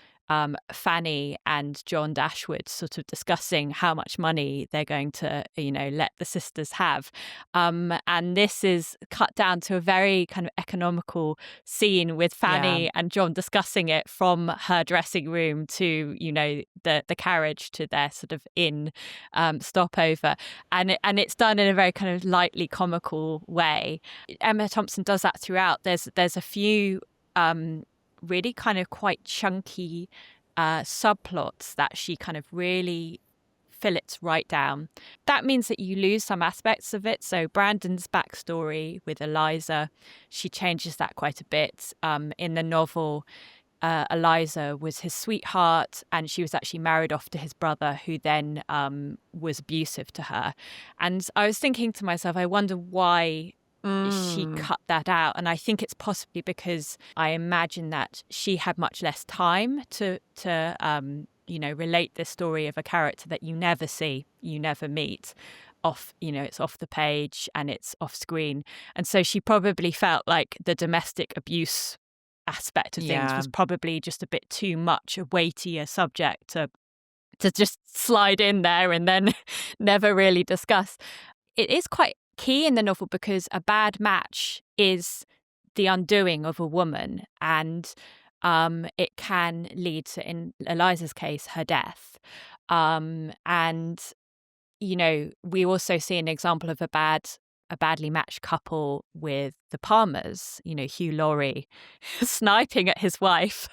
Fanny and John Dashwood sort of discussing how much money they're going to, let the sisters have. And this is cut down to a very kind of economical scene with Fanny and John discussing it from her dressing room to, the carriage to their sort of inn stopover. And it's done in a very kind of lightly comical way. Emma Thompson does that throughout. There's a few really kind of quite chunky subplots that she kind of really fillets right down. That means that you lose some aspects of it. So Brandon's backstory with Eliza, she changes that quite a bit. In the novel, Eliza was his sweetheart, and she was actually married off to his brother, who then was abusive to her. And I was thinking to myself, I wonder why she cut that out. And I think it's possibly because I imagine that she had much less time to relate this story of a character that you never see, you never meet. It's off the page and it's off screen. And so she probably felt like the domestic abuse aspect of things was probably just a bit too much, a weightier subject to just slide in there and then never really discuss. It is quite key in the novel because a bad match is the undoing of a woman, and it can lead to, in Eliza's case, her death. And we also see an example of a badly matched couple with the Palmers, Hugh Laurie sniping at his wife,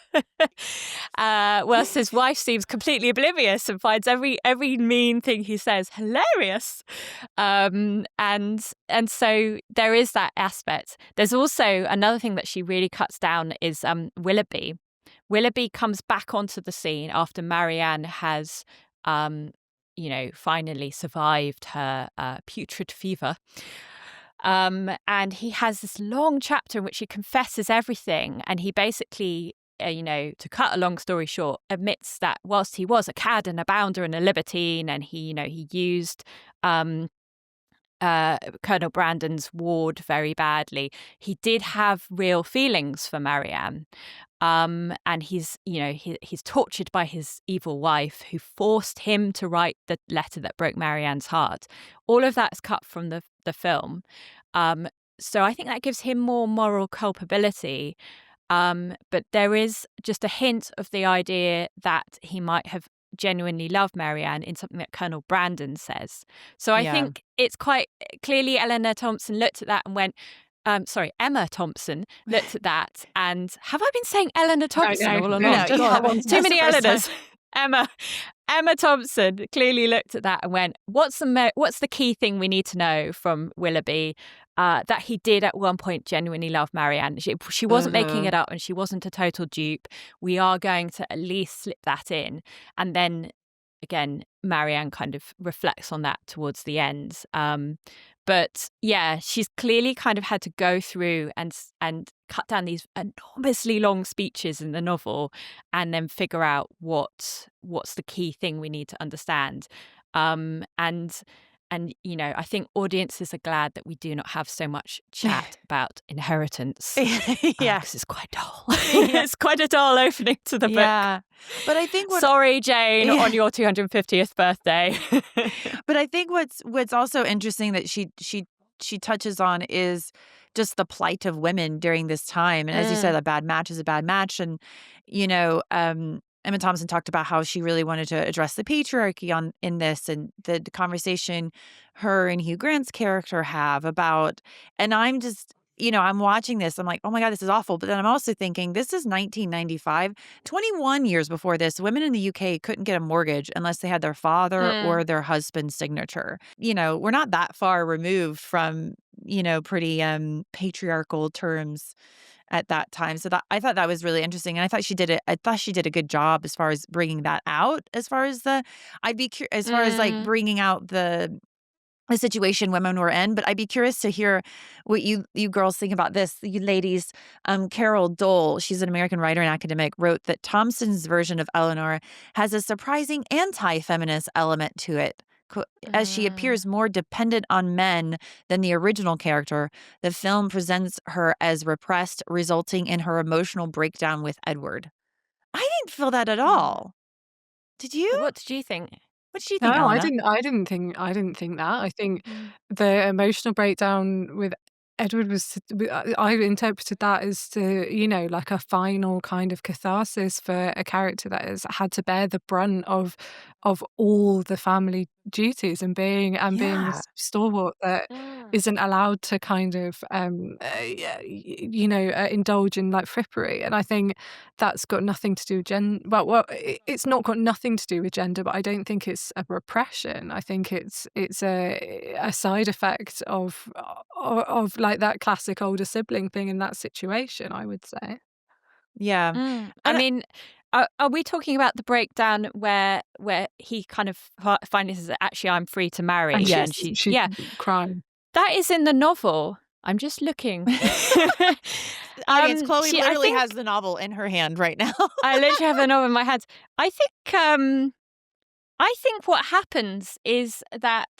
whilst his wife seems completely oblivious and finds every mean thing he says hilarious. And so there is that aspect. There's also another thing that she really cuts down is Willoughby. Willoughby comes back onto the scene after Marianne has finally survived her putrid fever. And he has this long chapter in which he confesses everything. And he basically, to cut a long story short, admits that whilst he was a cad and a bounder and a libertine, and he used Colonel Brandon's ward very badly, he did have real feelings for Marianne. And he's tortured by his evil wife, who forced him to write the letter that broke Marianne's heart. All of that is cut from the film. So I think that gives him more moral culpability. But there is just a hint of the idea that he might have genuinely loved Marianne in something that Colonel Brandon says. So I think it's quite clearly Eleanor Thompson looked at that and went, Emma Thompson looked at that and have I been saying Eleanor Thompson all along? Too many Eleanors. Emma Thompson clearly looked at that and went, what's the key thing we need to know from Willoughby? That he did at one point genuinely love Marianne. She wasn't making it up, and she wasn't a total dupe. We are going to at least slip that in. And then again, Marianne kind of reflects on that towards the end. But yeah, she's clearly kind of had to go through and cut down these enormously long speeches in the novel, and then figure out what's the key thing we need to understand. And And, you know, I think audiences are glad that we do not have so much chat about inheritance. Yeah. Because it's quite dull. It's quite a dull opening to the book. Yeah. But I think Sorry, Jane, on your 250th birthday. But I think what's also interesting that she touches on is just the plight of women during this time. And as you said, a bad match is a bad match. And, you know, Emma Thompson talked about how she really wanted to address the patriarchy in this, and the conversation her and Hugh Grant's character have about, and I'm just, you know, I'm watching this, I'm like, oh my God, this is awful. But then I'm also thinking, this is 1995, 21 years before this, women in the UK couldn't get a mortgage unless they had their father or their husband's signature. You know, we're not that far removed from, you know, pretty patriarchal terms at that time. So I thought that was really interesting. And I thought she did a good job as far as bringing that out, as far as as far as like bringing out the situation women were in. But I'd be curious to hear what you girls think about this. You ladies, Carol Dole, she's an American writer and academic, wrote that Thompson's version of Eleanor has a surprising anti-feminist element to it. As she appears more dependent on men than the original character, the film presents her as repressed, resulting in her emotional breakdown with Edward. I didn't feel that at all. Did you? What did you think? What did you think, No, Elena? I didn't think that. I think the emotional breakdown with Edward was, I interpreted that as to, you know, like a final kind of catharsis for a character that has had to bear the brunt of all the family duties and being this stalwart that isn't allowed to kind of indulge in like frippery. And I think that's got nothing to do with gender. Well, it's not got nothing to do with gender, but I don't think it's a repression. I think it's a side effect of like that classic older sibling thing in that situation, I would say. Yeah. I mean, are we talking about the breakdown where he kind of finally says, actually, I'm free to marry? And yes, she's crying. That is in the novel. I'm just looking. Audience, Chloe literally has the novel in her hand right now. I literally have the novel in my hands. I think what happens is that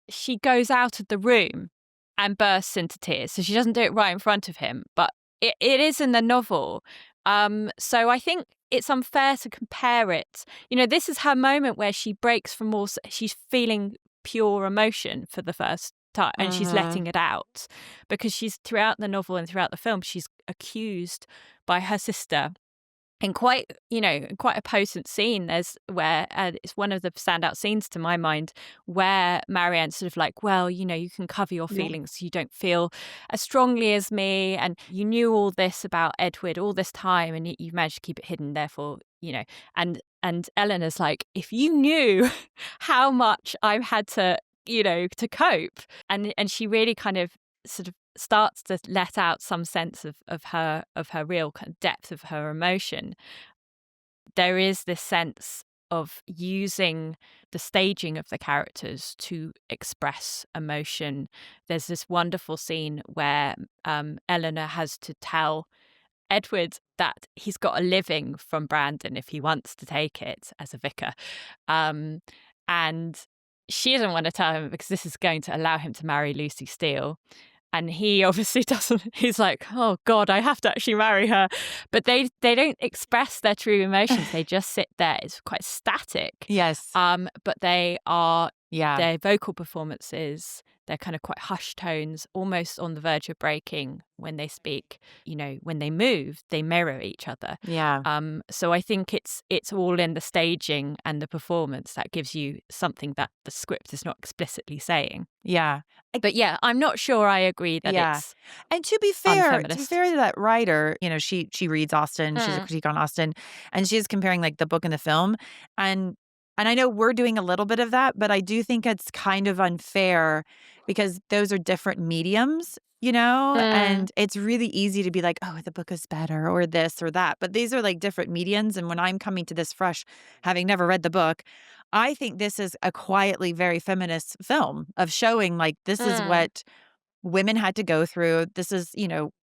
she goes out of the room and bursts into tears. So she doesn't do it right in front of him, but it is in the novel. So I think it's unfair to compare it. You know, this is her moment where she breaks from all. She's feeling pure emotion for the first time, and she's letting it out, because she's, throughout the novel and throughout the film, she's accused by her sister in quite a potent scene. There's where it's one of the standout scenes to my mind, where Marianne's sort of like, well, you know, you can cover your feelings, you don't feel as strongly as me, and you knew all this about Edward all this time, and you managed to keep it hidden, therefore, you know. And Eleanor's like, if you knew how much I've had to, you know, to cope. And she really kind of sort of starts to let out some sense of her real kind of depth of her emotion. There is this sense of using the staging of the characters to express emotion. There's this wonderful scene where Eleanor has to tell Edward that he's got a living from Brandon if he wants to take it as a vicar. And she doesn't want to tell him because this is going to allow him to marry Lucy Steele. And he obviously doesn't. He's like, oh, God, I have to actually marry her. But they don't express their true emotions. They just sit there. It's quite static. Yes. But they are, their vocal performances, they're kind of quite hushed tones, almost on the verge of breaking when they speak. You know, when they move, they mirror each other. Yeah. So I think it's all in the staging and the performance that gives you something that the script is not explicitly saying. Yeah. But yeah, I'm not sure I agree that it's and to be fair unfeminist. to that writer, you know, she reads Austen, she's a critique on Austen, and she's comparing like the book and the film. And I know we're doing a little bit of that, but I do think it's kind of unfair because those are different mediums, you know, and it's really easy to be like, oh, the book is better or this or that. But these are like different mediums. And when I'm coming to this fresh, having never read the book, I think this is a quietly very feminist film of showing like this is what women had to go through. This is,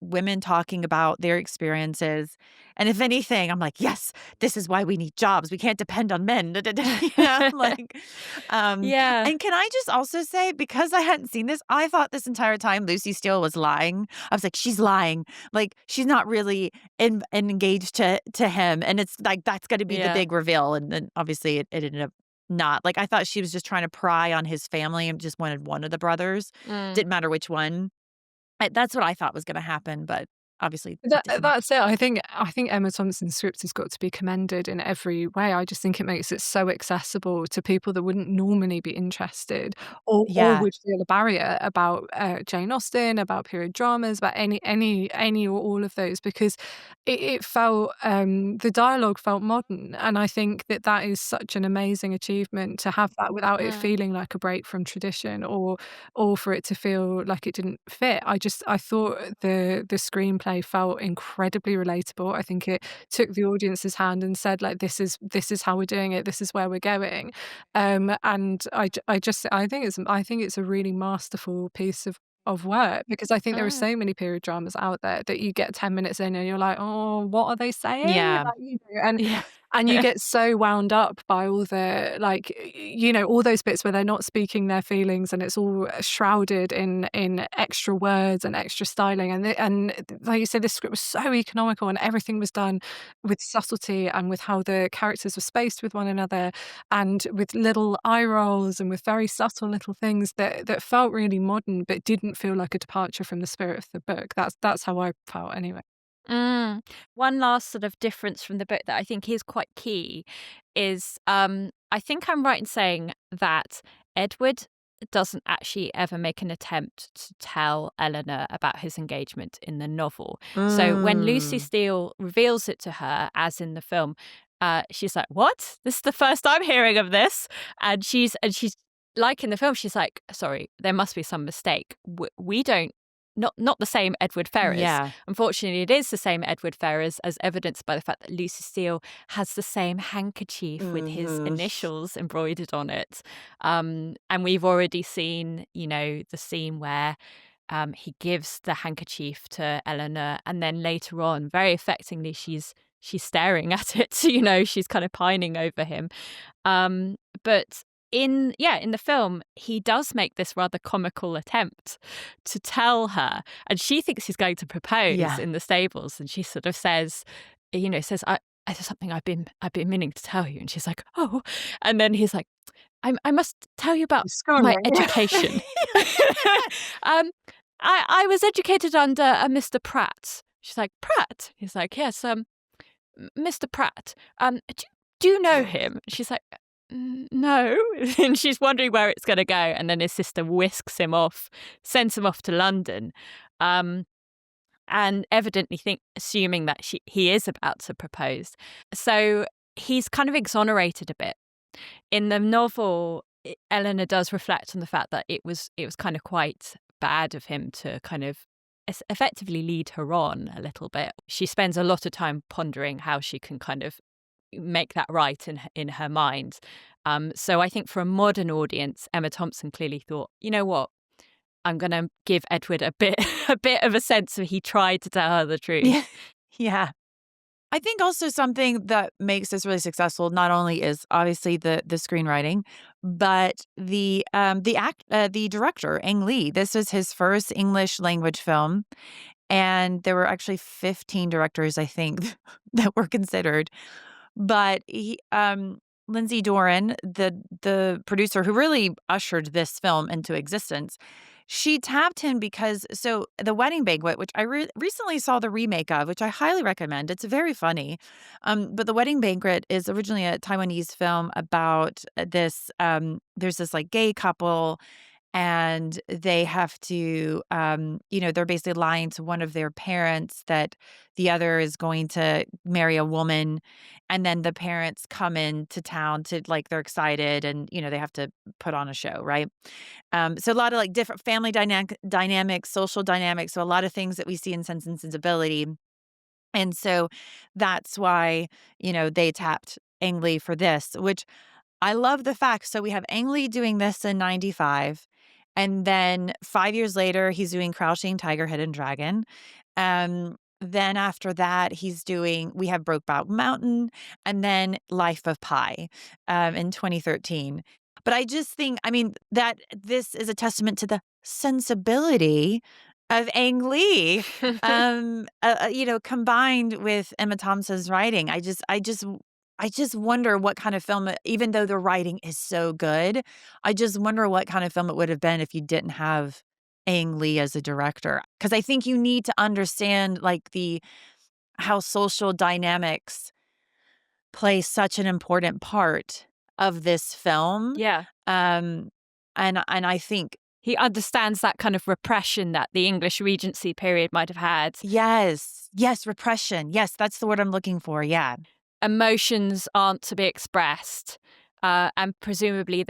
women talking about their experiences. And if anything, I'm like, yes, this is why we need jobs. We can't depend on men. Like, Yeah. and can I just also say, because I hadn't seen this, I thought this entire time Lucy Steele was lying. I was like, she's lying. Like, she's not really engaged to him. And it's like, that's going to be the Yeah. big reveal. And then obviously it ended up not. Like, I thought she was just trying to pry on his family and just wanted one of the brothers. Mm. Didn't matter which one. That's what I thought was going to happen, but obviously it didn't. That's it. I think Emma Thompson's script has got to be commended in every way. I just think it makes it so accessible to people that wouldn't normally be interested or Yeah. would feel a barrier about Jane Austen, about period dramas, about any or all of those, because it felt the dialogue felt modern, and I think that is such an amazing achievement to have that without it Mm. feeling like a break from tradition or for it to feel like it didn't fit. I thought the screenplay felt incredibly relatable. I think it took the audience's hand and said, like, this is how we're doing it. This is where we're going. And I think it's a really masterful piece of work, because I think there are Mm. so many period dramas out there that you get 10 minutes in and you're like, oh, what are they saying? Yeah. Like, and Yeah. and you get so wound up by all the, like, all those bits where they're not speaking their feelings and it's all shrouded in extra words and extra styling. And like you said, this script was so economical and everything was done with subtlety and with how the characters were spaced with one another and with little eye rolls and with very subtle little things that felt really modern but didn't feel like a departure from the spirit of the book. That's how I felt anyway. Mm. One last sort of difference from the book that I think is quite key is I think I'm right in saying that Edward doesn't actually ever make an attempt to tell Eleanor about his engagement in the novel. So when Lucy Mm. Steele reveals it to her, as in the film, she's like, "What? This is the first I'm hearing of this." And she's like in the film, she's like, "Sorry, there must be some mistake. We don't." Not the same Edward Ferrars. Yeah. Unfortunately, it is the same Edward Ferrars, as evidenced by the fact that Lucy Steele has the same handkerchief with his Mhm. initials embroidered on it. And we've already seen, the scene where he gives the handkerchief to Eleanor, and then later on, very affectingly, she's staring at it. She's kind of pining over him. But in the film, he does make this rather comical attempt to tell her, and she thinks he's going to propose Yeah. in the stables, and she sort of says, there's something I've been meaning to tell you, and she's like, oh, and then he's like, I must tell you about my Schooling. education. I was educated under a Mr. Pratt. She's like, Pratt? He's like, yes, Mr. Pratt. Do you know him? She's like, no. And she's wondering where it's going to go. And then his sister whisks him off, sends him off to London. And evidently assuming that he is about to propose. So he's kind of exonerated a bit. In the novel, Eleanor does reflect on the fact that it was kind of quite bad of him to kind of effectively lead her on a little bit. She spends a lot of time pondering how she can kind of make that right in her mind. So I think for a modern audience, Emma Thompson clearly thought, you know what, I'm going to give Edward a bit of a sense of he tried to tell her the truth. Yeah. Yeah. I think also something that makes this really successful not only is obviously the screenwriting, but the director, Ang Lee. This was his first English language film, and there were actually 15 directors, I think, that were considered. But Lindsay Doran, the producer who really ushered this film into existence, she tapped him because The Wedding Banquet, which I recently saw the remake of, which I highly recommend. It's very funny. But The Wedding Banquet is originally a Taiwanese film about this. There's this like gay couple, and they have to, they're basically lying to one of their parents that the other is going to marry a woman. And then the parents come into town to, like, they're excited and, they have to put on a show, right? So a lot of like different family dynamics, social dynamics. So a lot of things that we see in Sense and Sensibility. And so that's why, they tapped Ang Lee for this, which I love the fact. So we have Ang Lee doing this in 95. And then 5 years later, he's doing Crouching Tiger, Hidden Dragon. Then after that, we have Brokeback Mountain, and then Life of Pi in 2013. But I just think, I mean, that this is a testament to the sensibility of Ang Lee, combined with Emma Thompson's writing. I just wonder what kind of film, even though the writing is so good, I just wonder what kind of film it would have been if you didn't have Ang Lee as a director. Because I think you need to understand how social dynamics play such an important part of this film. Yeah. And I think he understands that kind of repression that the English Regency period might have had. Yes, repression. Yes, that's the word I'm looking for. Yeah. Emotions aren't to be expressed. And presumably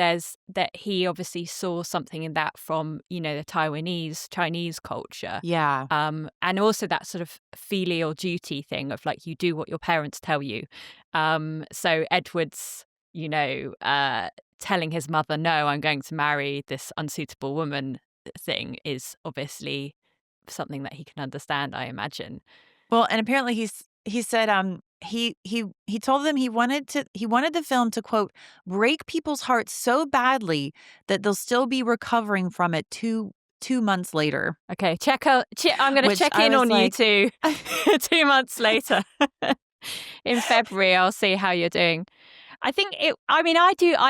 he obviously saw something in that from, the Chinese culture. Yeah. And also that sort of filial duty thing of like, you do what your parents tell you. So Edward's, telling his mother, no, I'm going to marry this unsuitable woman thing is obviously something that he can understand, I imagine. Well, and apparently he said he told them he wanted the film to, quote, break people's hearts so badly that they'll still be recovering from it two months later. Okay, I'm going to check in on you two 2 months later. In February, I'll see how you're doing. I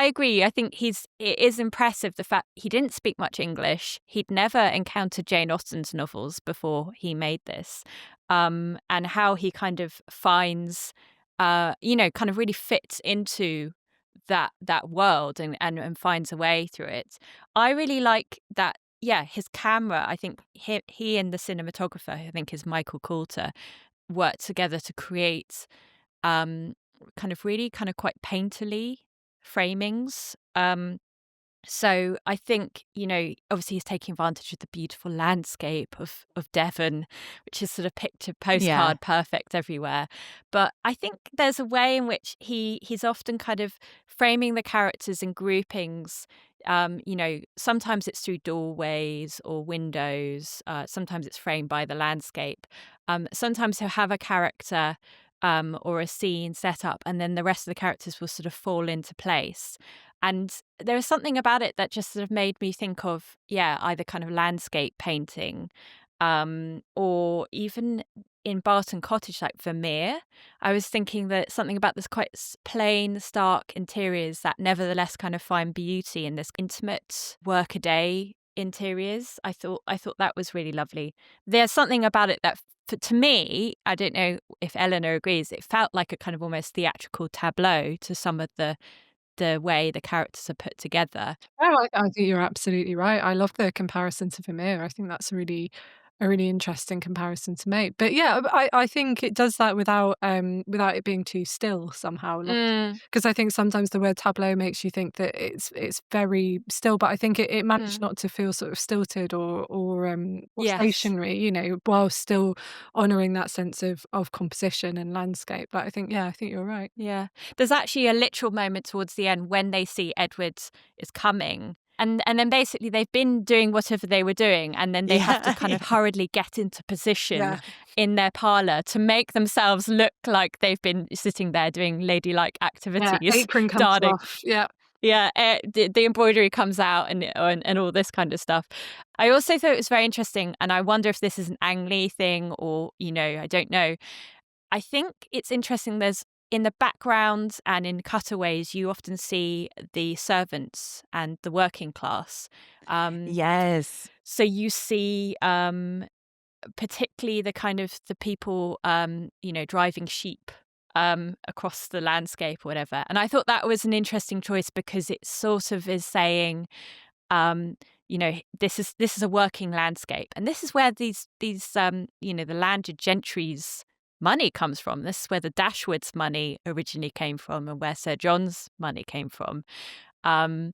agree. I think it is impressive the fact he didn't speak much English. He'd never encountered Jane Austen's novels before he made this. And how he kind of finds, kind of really fits into that world and finds a way through it. I really like that. Yeah, his camera, I think he and the cinematographer, I think is Michael Coulter, worked together to create kind of really kind of quite painterly framings. So I think, obviously he's taking advantage of the beautiful landscape of Devon, which is sort of picture postcard perfect everywhere. But I think there's a way in which he's often kind of framing the characters in groupings. Sometimes it's through doorways or windows. Sometimes it's framed by the landscape. Sometimes he'll have a character or a scene set up, and then the rest of the characters will sort of fall into place. And there was something about it that just sort of made me think of, either kind of landscape painting or even in Barton Cottage, like Vermeer. I was thinking that something about this quite plain, stark interiors that nevertheless kind of find beauty in this intimate workaday interiors. I thought that was really lovely. There's something about it that, to me, I don't know if Eleanor agrees, it felt like a kind of almost theatrical tableau to some of the way the characters are put together. Oh, I think you're absolutely right. I love the comparison to Vermeer. I think that's a really interesting comparison to make. But yeah, I think it does that without it being too still somehow. Because I think sometimes the word tableau makes you think that it's very still, but I think it managed not to feel sort of stilted or stationary, while still honouring that sense of composition and landscape. But I think you're right. Yeah. There's actually a literal moment towards the end when they see Edward is coming. And then basically they've been doing whatever they were doing, and then they have to kind of hurriedly get into position in their parlour to make themselves look like they've been sitting there doing ladylike activities. Yeah, apron comes off. Yeah. Yeah, the embroidery comes out and all this kind of stuff. I also thought it was very interesting, and I wonder if this is an Ang Lee thing or, I don't know. I think it's interesting there's in the background and in cutaways, you often see the servants and the working class. Yes. So you see particularly the kind of the people, driving sheep across the landscape or whatever. And I thought that was an interesting choice because it sort of is saying, this is a working landscape. And this is where these the landed gentry's money comes from. This is where the Dashwoods' money originally came from and where Sir John's money came from. And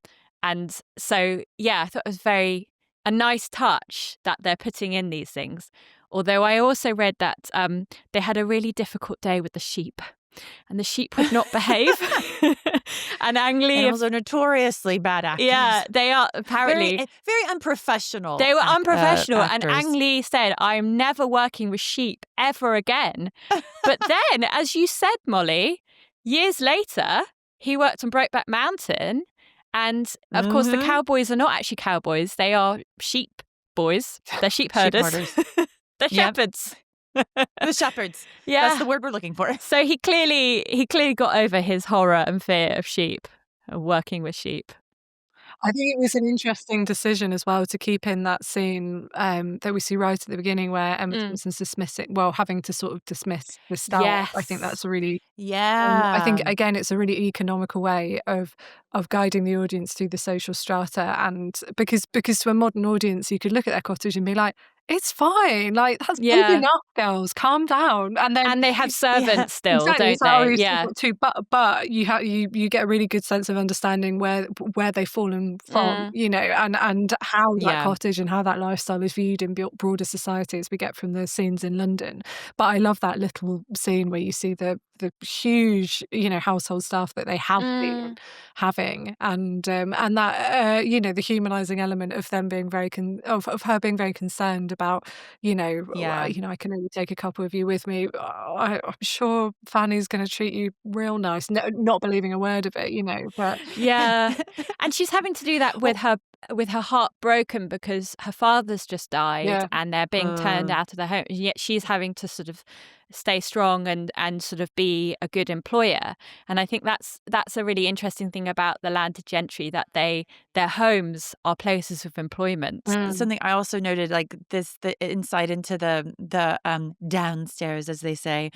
so, I thought it was a nice touch that they're putting in these things. Although I also read that they had a really difficult day with the sheep and the sheep would not behave. And Ang Lee... Animals are notoriously bad actors. Yeah, they are, apparently. Very unprofessional. They were unprofessional. And actors. Ang Lee said, I'm never working with sheep ever again. But then, as you said, Molly, years later, he worked on Brokeback Mountain. And, of course, the cowboys are not actually cowboys. They are sheep boys. They're sheep herders. They're shepherds. The shepherds. Yeah. That's the word we're looking for. So he clearly got over his horror and fear of sheep, working with sheep. I think it was an interesting decision as well to keep in that scene that we see right at the beginning where Emma Thompson's having to sort of dismiss the staff. Yes. I think that's a really... Yeah. I think, again, it's a really economical way of guiding the audience through the social strata. And because to a modern audience, you could look at their cottage and be like, it's fine. Like, that's big enough, girls. Calm down. And they have servants still, exactly. don't they? But you get a really good sense of understanding where they've fallen from, you know, and how that cottage and how that lifestyle is viewed in broader society, as we get from the scenes in London. But I love that little scene where you see the huge, you know, household staff that they have been having, and that the humanizing element of them being of her being very concerned about, you know, I can only take a couple of you with me. I'm sure Fanny's going to treat you real nice. No, not believing a word of it, you know. But and she's having to do that with her heart broken because her father's just died and they're being turned out of their home. Yet she's having to sort of stay strong and sort of be a good employer. And I think that's a really interesting thing about the landed gentry, that their homes are places of employment. Something I also noted, like the insight into the downstairs, as they say,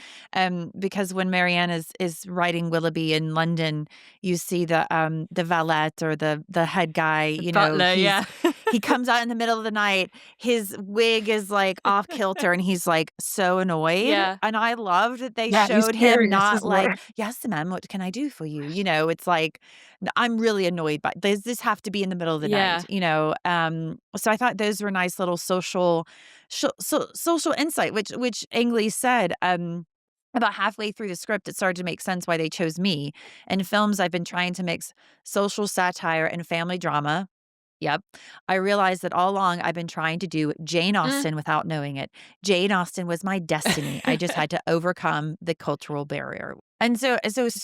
because when Marianne is writing Willoughby in London, you see the valet or the head guy, you know, butler, he comes out in the middle of the night, his wig is like off kilter, and he's like so annoyed. Yeah. And I love that they showed him not like, yes, ma'am, what can I do for you? You know, it's like, I'm really annoyed by, does this have to be in the middle of the night? You know, so I thought those were nice little social insight, which Ang Lee said, about halfway through the script, it started to make sense why they chose me. In films, I've been trying to mix social satire and family drama. Yep. I realized that all along I've been trying to do Jane Austen without knowing it. Jane Austen was my destiny. I just had to overcome the cultural barrier. And so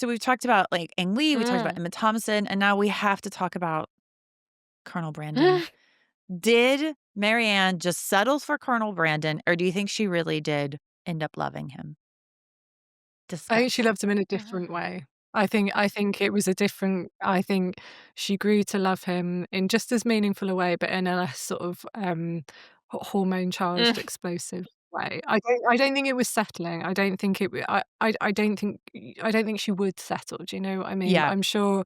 we've talked about like Ang Lee, we talked about Emma Thompson, and now we have to talk about Colonel Brandon. Did Marianne just settle for Colonel Brandon, or do you think she really did end up loving him? I think she loved him in a different way. I think it was a different. I think she grew to love him in just as meaningful a way, but in a less sort of hormone charged, explosive way. I don't think it was settling. I don't think she would settle. Do you know what I mean? Yeah. I'm sure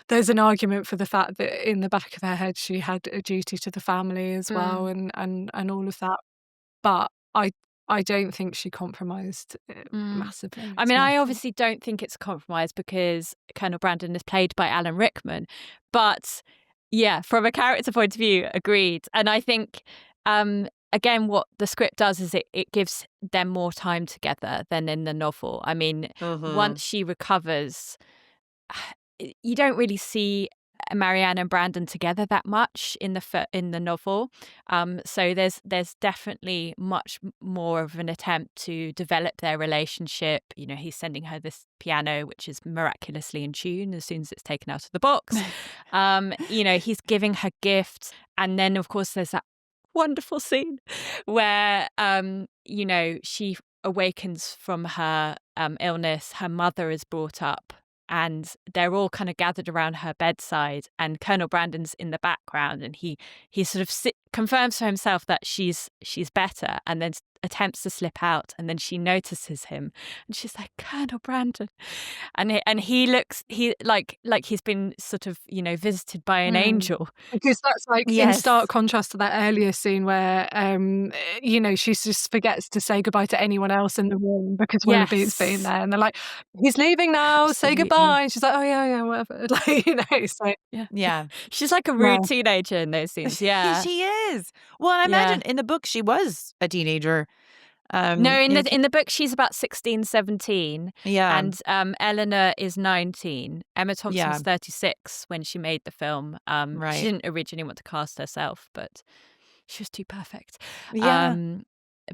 there's an argument for the fact that in the back of her head she had a duty to the family as well, and all of that. But I don't think she compromised massively. I mean, I obviously don't think it's a compromise because Colonel Brandon is played by Alan Rickman. But yeah, from a character point of view, agreed. And I think, again, what the script does is it gives them more time together than in the novel. I mean, once she recovers, you don't really see Marianne and Brandon together that much in the novel, so there's definitely much more of an attempt to develop their relationship. You know, he's sending her this piano which is miraculously in tune as soon as it's taken out of the box. You know, he's giving her gifts, and then of course there's that wonderful scene where you know, she awakens from her illness. Her mother is brought up, and they're all kind of gathered around her bedside, and Colonel Brandon's in the background, and he sort of confirms to himself that she's better, and then attempts to slip out, and then she notices him, and she's like, Colonel Brandon, and he looks like he's been sort of, you know, visited by an angel, because that's like in stark contrast to that earlier scene where you know, she just forgets to say goodbye to anyone else in the room because Willoughby's been there, and they're like, he's leaving now, say goodbye, and she's like, oh yeah, whatever, like, you know, so yeah. She's like a rude teenager in those scenes. She is. Well, I imagine in the book she was a teenager. No, in the book, she's about 16, 17. Yeah. And Eleanor is 19. Emma Thompson's 36 when she made the film. Right. She didn't originally want to cast herself, but she was too perfect. Yeah.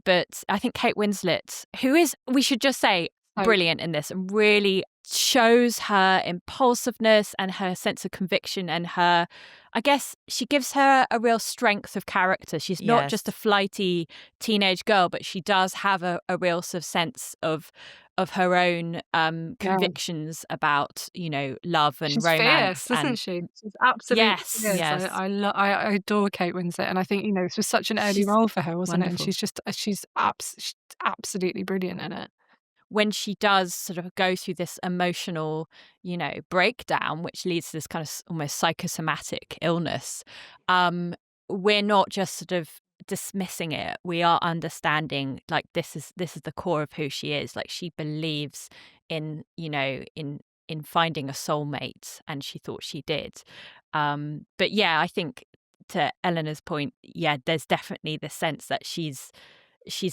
But I think Kate Winslet, who is, we should just say, brilliant in this, and really shows her impulsiveness and her sense of conviction and her, I guess she gives her a real strength of character. She's not just a flighty teenage girl, but she does have a real sort of sense of her own convictions about, love and She's romance. Fierce, isn't she? She's absolutely fierce. Yes. I adore Kate Winslet, and I think this was such an early role for her, wasn't it? And she's absolutely brilliant in it. When she does sort of go through this emotional, breakdown, which leads to this kind of almost psychosomatic illness, we're not just sort of dismissing it. We are understanding, like, this is the core of who she is. Like, she believes in finding a soulmate, and she thought she did. But yeah, I think to Eleanor's point, there's definitely the sense that she's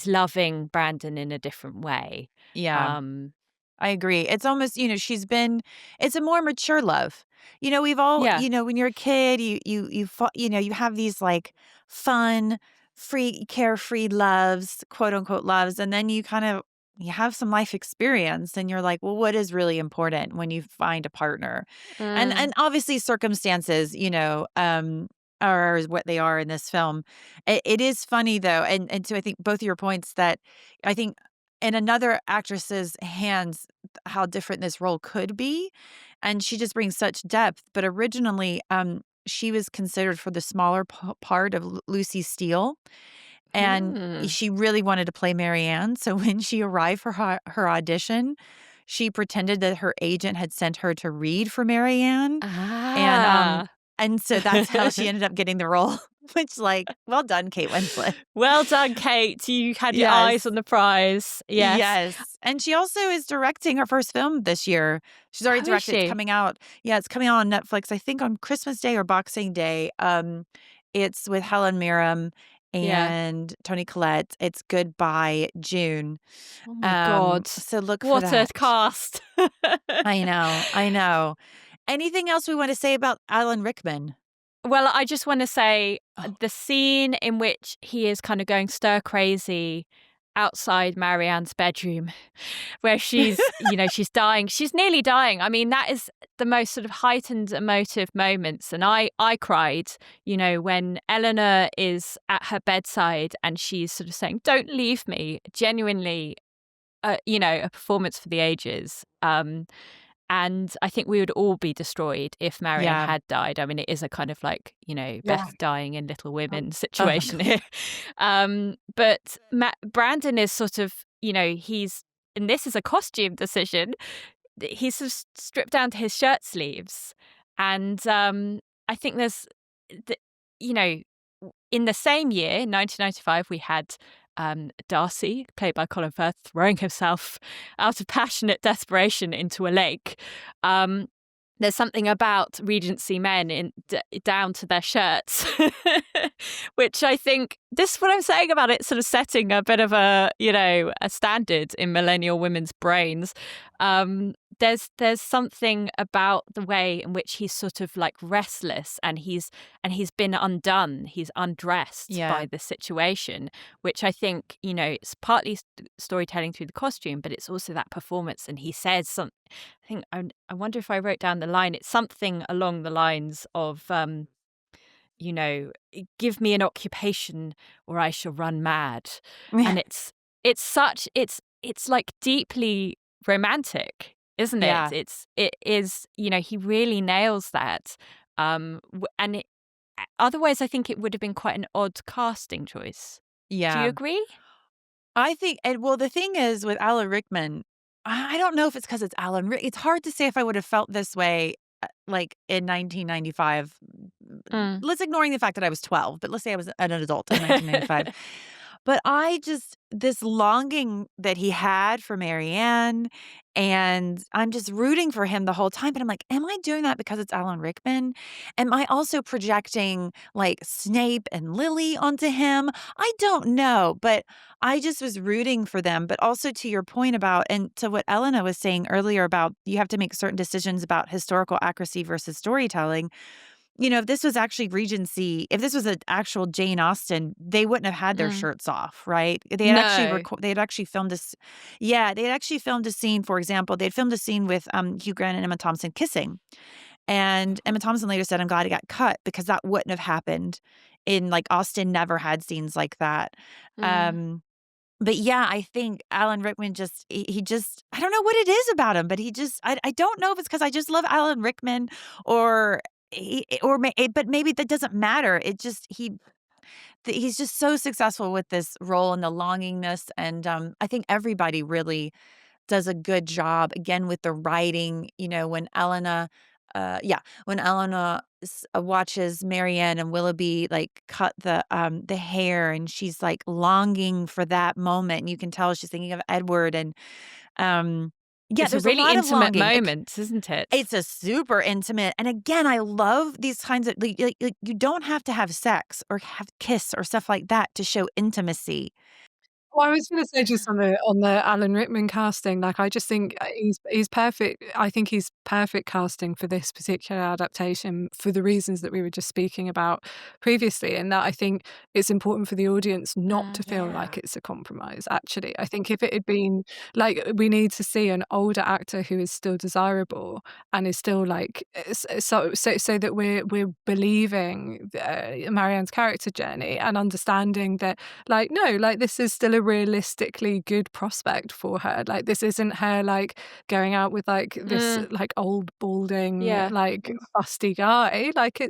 loving Brandon in a different way. Yeah. I agree. It's almost, it's a more mature love. We've all, when you're a kid, you have these like fun, free, carefree loves, quote unquote loves. And then you have some life experience and you're like, well, what is really important when you find a partner? And obviously circumstances, are what they are in this film. It is funny though, and so I think both of your points that I think in another actress's hands how different this role could be, and she just brings such depth. But originally, she was considered for the smaller part of Lucy Steele, and she really wanted to play Marianne. So when she arrived for her audition, she pretended that her agent had sent her to read for Marianne, and so that's how she ended up getting the role, which, like, well done, Kate Winslet. Well done, Kate. You had your eyes on the prize. Yes. And she also is directing her first film this year. She's already directed. It's coming out. Yeah, it's coming out on Netflix, I think on Christmas Day or Boxing Day. It's with Helen Mirren and Toni Collette. It's Goodbye June. Oh my God. So look for that. What a cast. I know. Anything else we want to say about Alan Rickman? Well, I just want to say the scene in which he is kind of going stir crazy outside Marianne's bedroom, where she's, she's dying. She's nearly dying. I mean, that is the most sort of heightened emotive moments. And I cried, when Eleanor is at her bedside and she's sort of saying, "Don't leave me." Genuinely, a performance for the ages. And I think we would all be destroyed if Marianne had died. I mean, it is a kind of like, Beth dying in Little Women situation here. But Brandon is sort of, and this is a costume decision, he's sort of stripped down to his shirt sleeves. And I think there's, in the same year, 1995, we had Darcy, played by Colin Firth, throwing himself out of passionate desperation into a lake. There's something about Regency men down to their shirts, which I think, this is what I'm saying about it, sort of setting a bit of a standard in millennial women's brains. There's something about the way in which he's sort of like restless and he's been undone. He's undressed by the situation, which I think, it's partly storytelling through the costume, but it's also that performance. And he says something, I wonder if I wrote down the line. It's something along the lines of, give me an occupation or I shall run mad. And it's like deeply romantic, isn't it? It is, he really nails that. Otherwise I think it would have been quite an odd casting choice. Yeah. Do you agree? I think, well, the thing is with Alan Rickman, I don't know if it's because it's Alan Rickman. It's hard to say if I would have felt this way like in 1995. Let's ignoring the fact that I was 12, but let's say I was an adult in 1995. But this longing that he had for Marianne, and I'm just rooting for him the whole time. But I'm like, am I doing that because it's Alan Rickman? Am I also projecting like Snape and Lily onto him? I don't know, but I just was rooting for them. But also to your point about, and to what Elena was saying earlier about you have to make certain decisions about historical accuracy versus storytelling. If this was actually Regency, if this was an actual Jane Austen, they wouldn't have had their shirts off, right? No. They had actually filmed this. Yeah, they had actually filmed a scene. For example, they'd filmed a scene with Hugh Grant and Emma Thompson kissing, and Emma Thompson later said, "I'm glad it got cut because that wouldn't have happened." Austen never had scenes like that. Mm. But yeah, I think Alan Rickman he just I don't know what it is about him, but I don't know if it's because I just love Alan Rickman or but maybe that doesn't matter. He's just so successful with this role and the longingness, and I think everybody really does a good job again with the writing. When Elena watches Marianne and Willoughby like cut the hair, and she's like longing for that moment, and you can tell she's thinking of Edward, and um, It's a there's a really lot of intimate longing. moment, isn't it? It's a super intimate, and again, I love these kinds of like you don't have to have sex or have kiss or stuff like that to show intimacy. Well, I was gonna say just on the Alan Rickman casting, like, I just think, he's perfect. I think he's perfect casting for this particular adaptation for the reasons that we were just speaking about previously, and that I think it's important for the audience not to feel like Yeah. it's a compromise, actually. I think if it had been like, we need to see an older actor who is still desirable and is still, like, so that we're believing, Marianne's character journey and understanding that like, no, like this is still a realistically good prospect for her. Like this isn't her like going out with like this like old balding Yeah. like fusty guy. Like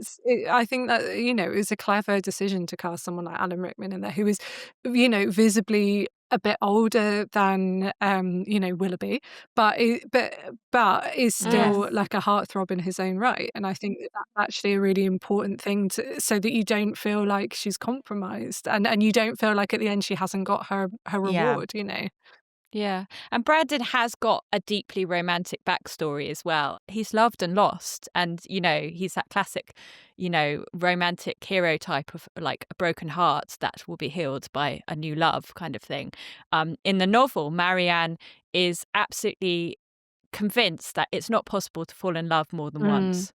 I think that it was a clever decision to cast someone like Alan Rickman in there who is visibly a bit older than Willoughby, but is still Yes. like a heartthrob in his own right. And I think that that's actually a really important thing so that you don't feel like she's compromised and you don't feel like at the end she hasn't got her Yeah. reward. Yeah. And Brandon has got a deeply romantic backstory as well. He's loved and lost. And, he's that classic, romantic hero type of like a broken heart that will be healed by a new love kind of thing. In the novel, Marianne is absolutely convinced that it's not possible to fall in love more than once.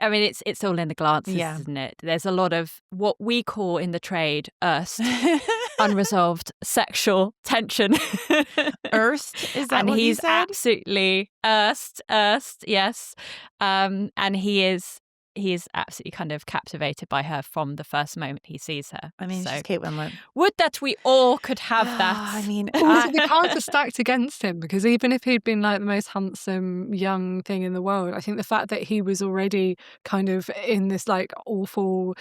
I mean, it's all in the glances, Yeah. isn't it? There's a lot of what we call in the trade unresolved sexual tension. Erst, is that And what you he's said? absolutely erst, yes. And he is absolutely kind of captivated by her from the first moment he sees her. I mean, So she's Kate Winslet. would that we all could have that. I mean, Also, the cards are stacked against him because even if he'd been like the most handsome young thing in the world, I think the fact that he was already kind of in this like awful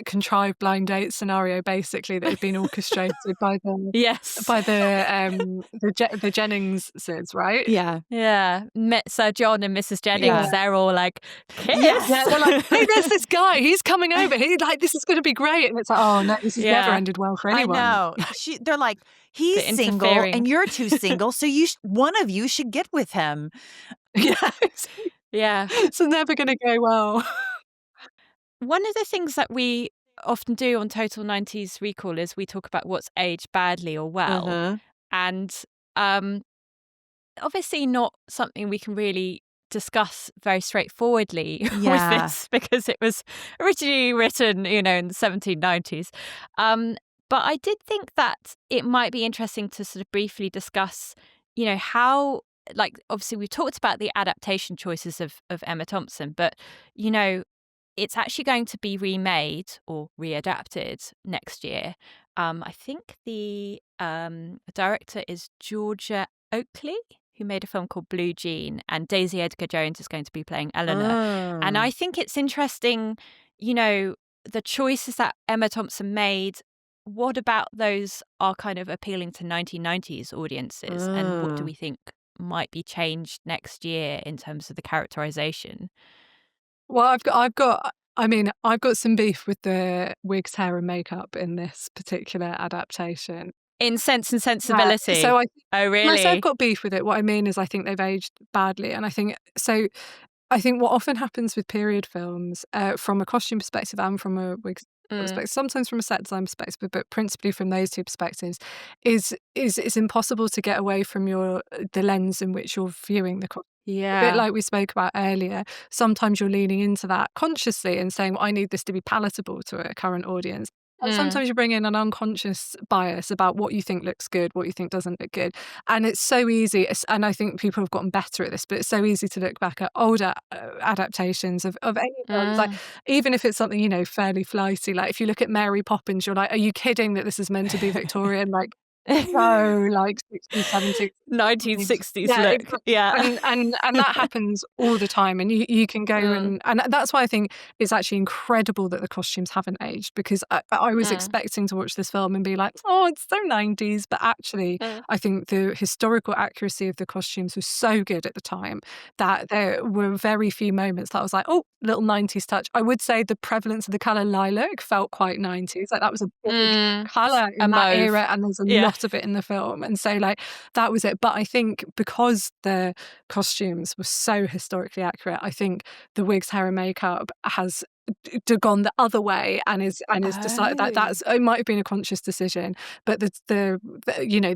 contrived blind date scenario basically that had been orchestrated by the Yes. the Jenningses, right? yeah. Yeah. Sir John and Mrs. Jennings, Yeah. they're all like, kiss. Yeah, they're like, hey, there's this guy. He's coming over. This is going to be great. And it's like, oh no, this has never ended well for anyone. I know. They're like, he's The single interfering. and you're too single, so one of you should get with him. Yeah, Yeah. it's never going to go well. One of the things that we often do on Total 90s Recall is we talk about what's aged badly or well. Uh-huh. And obviously not something we can really discuss very straightforwardly with Yeah. this because it was originally written, in the 1790s. But I did think that it might be interesting to sort of briefly discuss, how, like, obviously we've talked about the adaptation choices of Emma Thompson, but, it's actually going to be remade or readapted next year. I think the director is Georgia Oakley, who made a film called Blue Jean, and Daisy Edgar Jones is going to be playing Eleanor. And I think it's interesting, the choices that Emma Thompson made. What about those are kind of appealing to 1990s audiences? And what do we think might be changed next year in terms of the characterization? Well, I've got I mean, I've got some beef with the wigs, hair and makeup in this particular adaptation. In Sense and Sensibility? So oh, really? When I say I've got beef with it, what I mean is I think they've aged badly. And I think what often happens with period films, from a costume perspective and from a wig perspective, sometimes from a set design perspective, but principally from those two perspectives, is it's impossible to get away from the lens in which you're viewing the costume. A bit like we spoke about earlier, sometimes you're leaning into that consciously and saying, well, I need this to be palatable to a current audience. And sometimes you bring in an unconscious bias about what you think looks good, what you think doesn't look good. And it's so easy, and I think people have gotten better at this, but it's so easy to look back at older adaptations of any films. Like, even if it's something, fairly flighty, like if you look at Mary Poppins, you're like, are you kidding that this is meant to be Victorian? Like, so like 60s, 70s, 1960s yeah, look. exactly. Yeah. And that happens all the time. And you can go and that's why I think it's actually incredible that the costumes haven't aged, because I was expecting to watch this film and be like, oh, it's so 90s. But actually, I think the historical accuracy of the costumes was so good at the time that there were very few moments that I was like, oh, little 90s touch. I would say the prevalence of the colour lilac felt quite 90s. Like, that was a big colour in that era, and there's a lot of it in the film. And so, like, that was it. But I think because the costumes were so historically accurate, I think the wigs, hair and makeup has gone the other way and is decided that it might have been a conscious decision, but the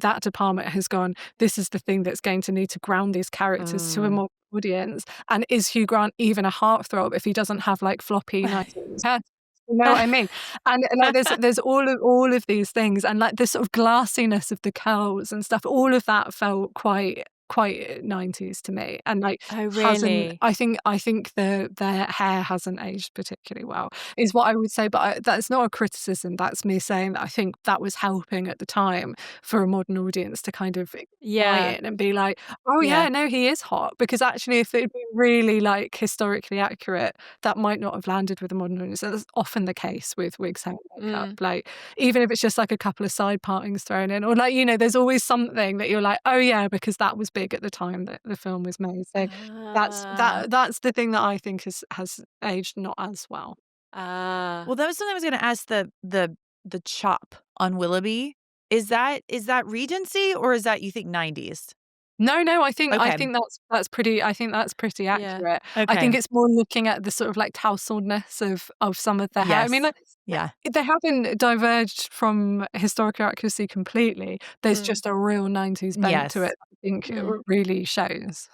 that department has gone, this is the thing that's going to need to ground these characters to a more audience. And is Hugh Grant even a heartthrob if he doesn't have like floppy 90s hair? You know what I mean? And like there's all of these things, and like the sort of glassiness of the curls and stuff, all of that felt quite 90s to me. And like, oh, really? I think their hair hasn't aged particularly well, is what I would say. But that's not a criticism. That's me saying that I think that was helping at the time for a modern audience to kind of buy it and be like, oh yeah, no, he is hot. Because actually, if it'd been really like historically accurate, that might not have landed with a modern audience. That's often the case with wigs, hair, and makeup. Like, even if it's just like a couple of side partings thrown in, or like, there's always something that you're like, oh yeah, because that was big at the time that the film was made. So that's the thing that I think has aged not as well. Well, that was something I was going to ask. The chop on Willoughby, is that Regency, or is that, you think, 90s? No, I think that's pretty accurate. Okay. I think it's more looking at the sort of like tousled-ness of some of the hair. I mean, like, they haven't diverged from historical accuracy completely. There's just a real 90s bent to it. I think it really shows.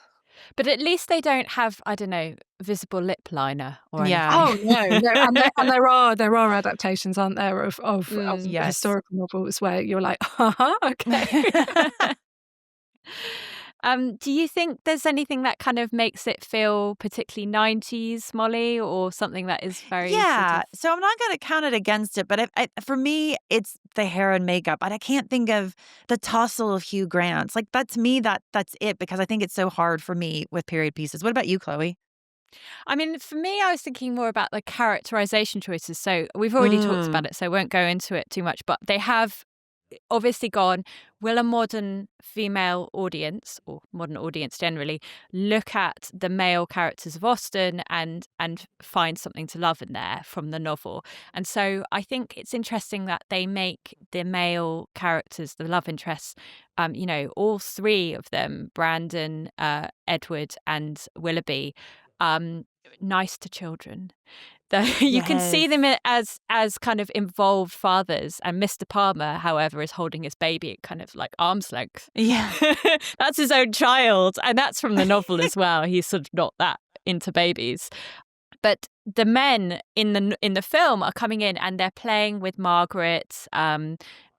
But at least they don't have, I don't know, visible lip liner or anything. Oh no. And there are adaptations, aren't there, of historical novels where you're like, okay. Do you think there's anything that kind of makes it feel particularly 90s, Molly, or something that is very... So I'm not going to count it against it, but for me, it's the hair and makeup. And I can't think of the tussle of Hugh Grant. Like, that's me, that's it, because I think it's so hard for me with period pieces. What about you, Chloe? I mean, for me, I was thinking more about the characterization choices. So we've already talked about it, so I won't go into it too much, but they have obviously gone, will a modern female audience, or modern audience generally, look at the male characters of Austen and find something to love in there from the novel? And so I think it's interesting that they make the male characters, the love interests, all three of them, Brandon, Edward and Willoughby, nice to children. You can see them as kind of involved fathers, and Mr. Palmer, however, is holding his baby at kind of like arm's length. Yeah. That's his own child, and that's from the novel as well. He's sort of not that into babies. But the men in the film are coming in and they're playing with Margaret.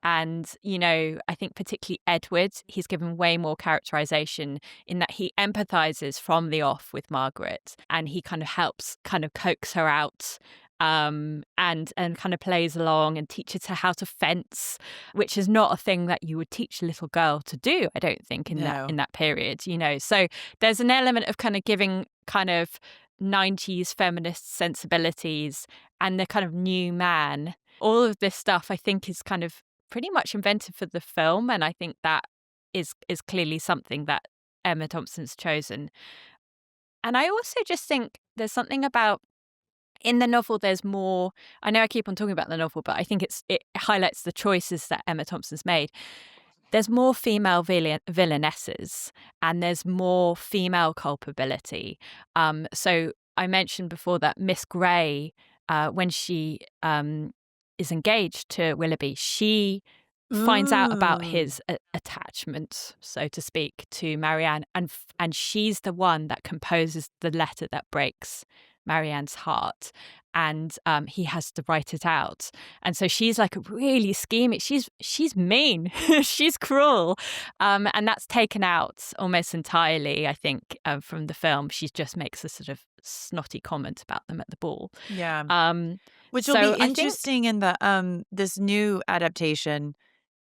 And, I think particularly Edward, he's given way more characterization in that he empathizes from the off with Margaret, and he kind of helps kind of coax her out, and kind of plays along and teaches her how to fence, which is not a thing that you would teach a little girl to do, I don't think, in that period, So there's an element of kind of giving kind of 90s feminist sensibilities and the kind of new man. All of this stuff, I think, is kind of pretty much invented for the film, and I think that is clearly something that Emma Thompson's chosen. And I also just think there's something about in the novel, there's more. I know I keep on talking about the novel, but I think it highlights the choices that Emma Thompson's made. There's more female villainesses, and there's more female culpability. So I mentioned before that Miss Grey, when she is engaged to Willoughby, she finds out about his attachment, so to speak, to Marianne, and she's the one that composes the letter that breaks Marianne's heart, and he has to write it out. And so she's like really scheming. She's mean. She's cruel, and that's taken out almost entirely, I think, from the film. She just makes a sort of snotty comment about them at the ball. Yeah, which will be interesting in the this new adaptation.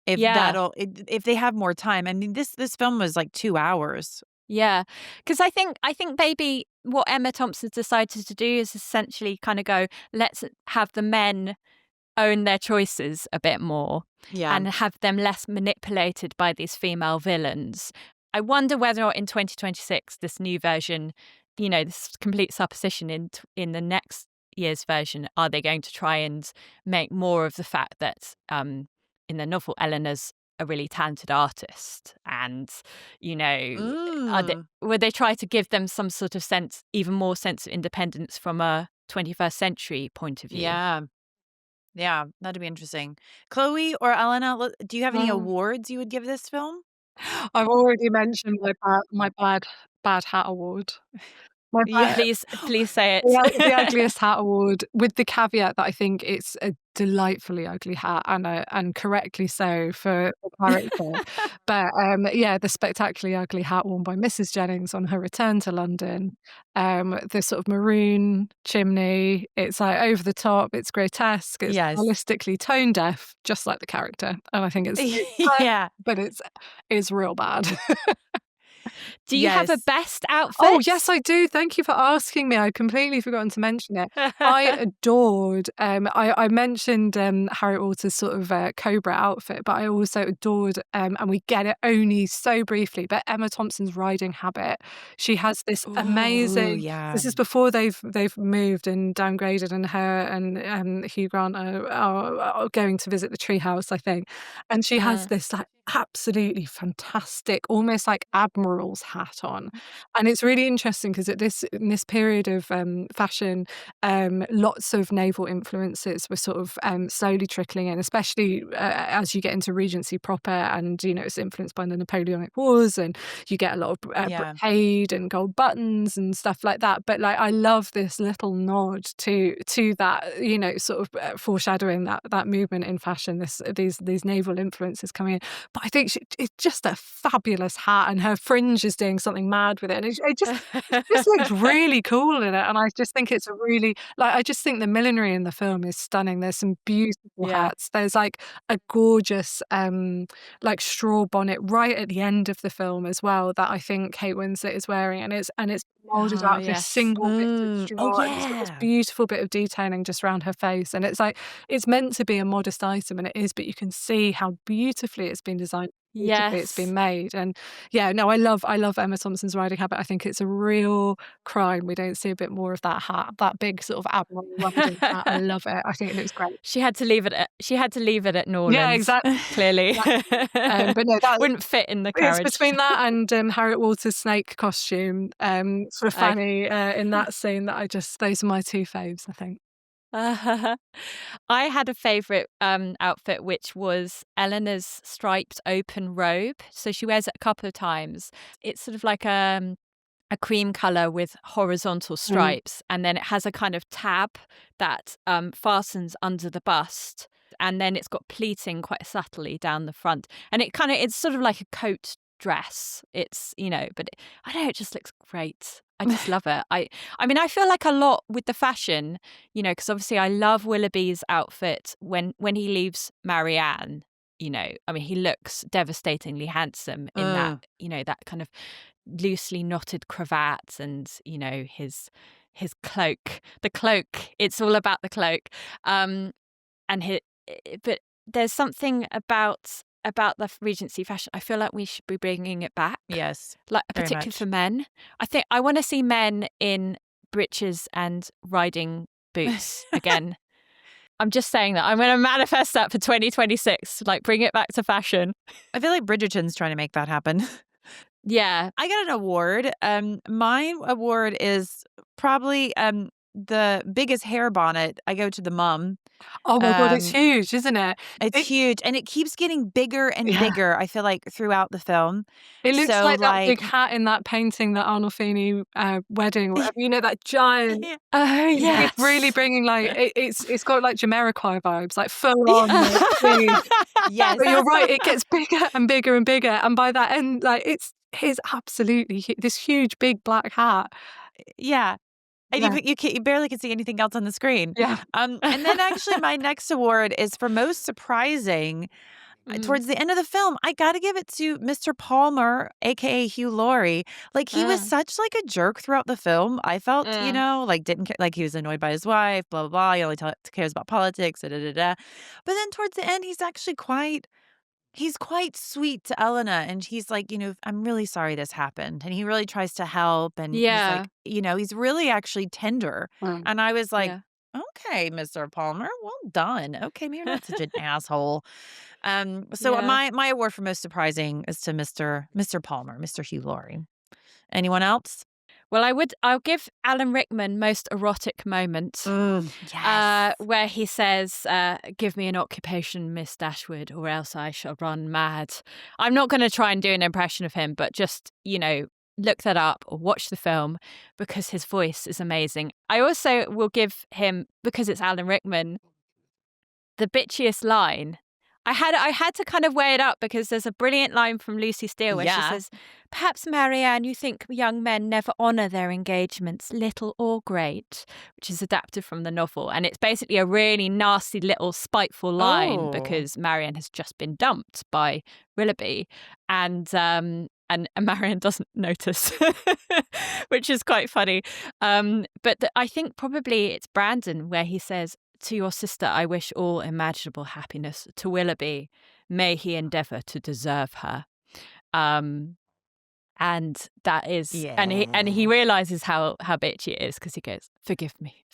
If they have more time. I mean, this film was like 2 hours. Yeah, because I think maybe what Emma Thompson decided to do is essentially kind of go, let's have the men own their choices a bit more, and have them less manipulated by these female villains. I wonder whether or not in 2026, this new version, this complete supposition in the next year's version, are they going to try and make more of the fact that in the novel, Eleanor's a really talented artist, and would they try to give them some sort of even more sense of independence from a 21st century point of view? Yeah, that'd be interesting. Chloe or Elena, do you have any awards you would give this film? I've already mentioned my bad hat award. Please say it. The ugliest hat award, with the caveat that I think it's a delightfully ugly hat, and correctly so for the character. But the spectacularly ugly hat worn by Mrs Jennings on her return to London. The sort of maroon chimney. It's like over the top. It's grotesque. It's stylistically tone deaf, just like the character. And I think it's but it's real bad. Do you have a best outfit? Oh, yes, I do. Thank you for asking me. I'd completely forgotten to mention it. I adored, I mentioned Harriet Walter's sort of Cobra outfit, but I also adored, and we get it only so briefly, but Emma Thompson's riding habit. She has this amazing, this is before they've moved and downgraded, and her and Hugh Grant are going to visit the treehouse, I think. And she has this like absolutely fantastic, almost like admiral's hat on, and it's really interesting because in this period of fashion, lots of naval influences were sort of slowly trickling in, especially as you get into Regency proper, and it's influenced by the Napoleonic Wars, and you get a lot of brocade and gold buttons and stuff like that. But like, I love this little nod to that, sort of foreshadowing that movement in fashion. These naval influences coming in. But I think it's just a fabulous hat, and her fringe is doing something mad with it, and it just looks really cool in it. And I just think it's a really, like, I just think the millinery in the film is stunning. There's some beautiful hats. There's like a gorgeous like straw bonnet right at the end of the film as well that I think Kate Winslet is wearing, and it's molded out of this single bit of straw. And it's got this beautiful bit of detailing just around her face, and it's like, it's meant to be a modest item, and it is, but you can see how beautifully it's been designed. It's been made. And I love Emma Thompson's riding habit. I think it's a real crime we don't see a bit more of that hat, that big sort of admiral riding hat. I love it. I think it looks great. She had to leave it at Norlands. Yeah, exactly. Clearly. But no, that wouldn't fit in the carriage. It's between that and Harriet Walter's snake costume for Fanny in that scene that those are my two faves, I think. I had a favourite outfit, which was Eleanor's striped open robe. So she wears it a couple of times. It's sort of like a cream colour with horizontal stripes, and then it has a kind of tab that fastens under the bust, and then it's got pleating quite subtly down the front, and it's sort of like a coat dress. It's but I don't know, it just looks great. I just love it. I mean, I feel like a lot with the fashion, because obviously I love Willoughby's outfit when he leaves Marianne. I mean, he looks devastatingly handsome in that, that kind of loosely knotted cravat, and his cloak. The cloak. It's all about the cloak. But there's something about the Regency fashion. I feel like we should be bringing it back. Yes, like particularly for men. I think I want to see men in breeches and riding boots again. I'm just saying that. I'm going to manifest that for 2026. Like, bring it back to fashion. I feel like Bridgerton's trying to make that happen. Yeah. I got an award. My award is probably the biggest hair bonnet. I go to the mum. Oh my God, it's huge, isn't it? It's huge, and it keeps getting bigger and Yeah. bigger, I feel like, throughout the film. It looks So, like that big hat in that painting, that Arnold Feeney wedding, whatever. You know, that giant. Yeah. Oh, yeah. It's really bringing like it's got like Jamiroquai vibes, like full on. Like, Yes. but you're right, it gets bigger and bigger and bigger, and by that end, like it's absolutely this huge big black hat. Yeah. And Yeah. you barely can see anything else on the screen. Yeah. And then actually my next award is for most surprising. Towards the end of the film, I got to give it to Mr. Palmer, aka Hugh Laurie. Like, he was such like a jerk throughout the film. I felt, you know, like didn't care, like he was annoyed by his wife, blah blah blah. He only cares about politics, da da da da. But then towards the end, he's actually he's quite sweet to Elena, and he's like, you know, I'm really sorry this happened, and he really tries to help, and he's like, you know, he's really actually tender. And I was like, okay, Mr. Palmer, well done. Okay, maybe you're not such an asshole. So my award for most surprising is to Mr. Palmer, Mr. Hugh Laurie. Anyone else? Well, I'll give Alan Rickman most erotic moment. Yes. Where he says, give me an occupation, Miss Dashwood, or else I shall run mad. I'm not going to try and do an impression of him, but just, you know, look that up or watch the film because his voice is amazing. I also will give him, because it's Alan Rickman, the bitchiest line. I had to kind of weigh it up because there's a brilliant line from Lucy Steele where she says, perhaps, Marianne, you think young men never honour their engagements, little or great, which is adapted from the novel. And it's basically a really nasty little spiteful line because Marianne has just been dumped by Willoughby. And Marianne doesn't notice, which is quite funny. But I think probably it's Brandon where he says, to your sister, I wish all imaginable happiness. To Willoughby, may he endeavour to deserve her. And that is, and he realizes how bitchy it is because he goes, forgive me,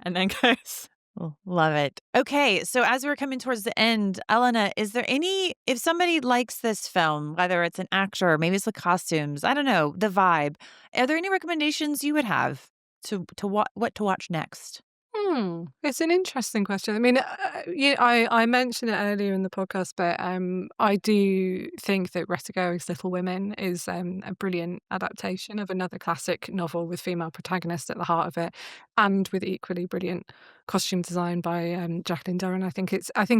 and then goes. Oh, love it. Okay, so as we're coming towards the end, Elena, is there if somebody likes this film, whether it's an actor, maybe it's the costumes, I don't know, the vibe, are there any recommendations you would have to what to watch next? It's an interesting question. I mean, I mentioned it earlier in the podcast, but I do think that Greta Gerwig's Little Women is a brilliant adaptation of another classic novel with female protagonists at the heart of it, and with equally brilliant costume design by Jacqueline Durran. I think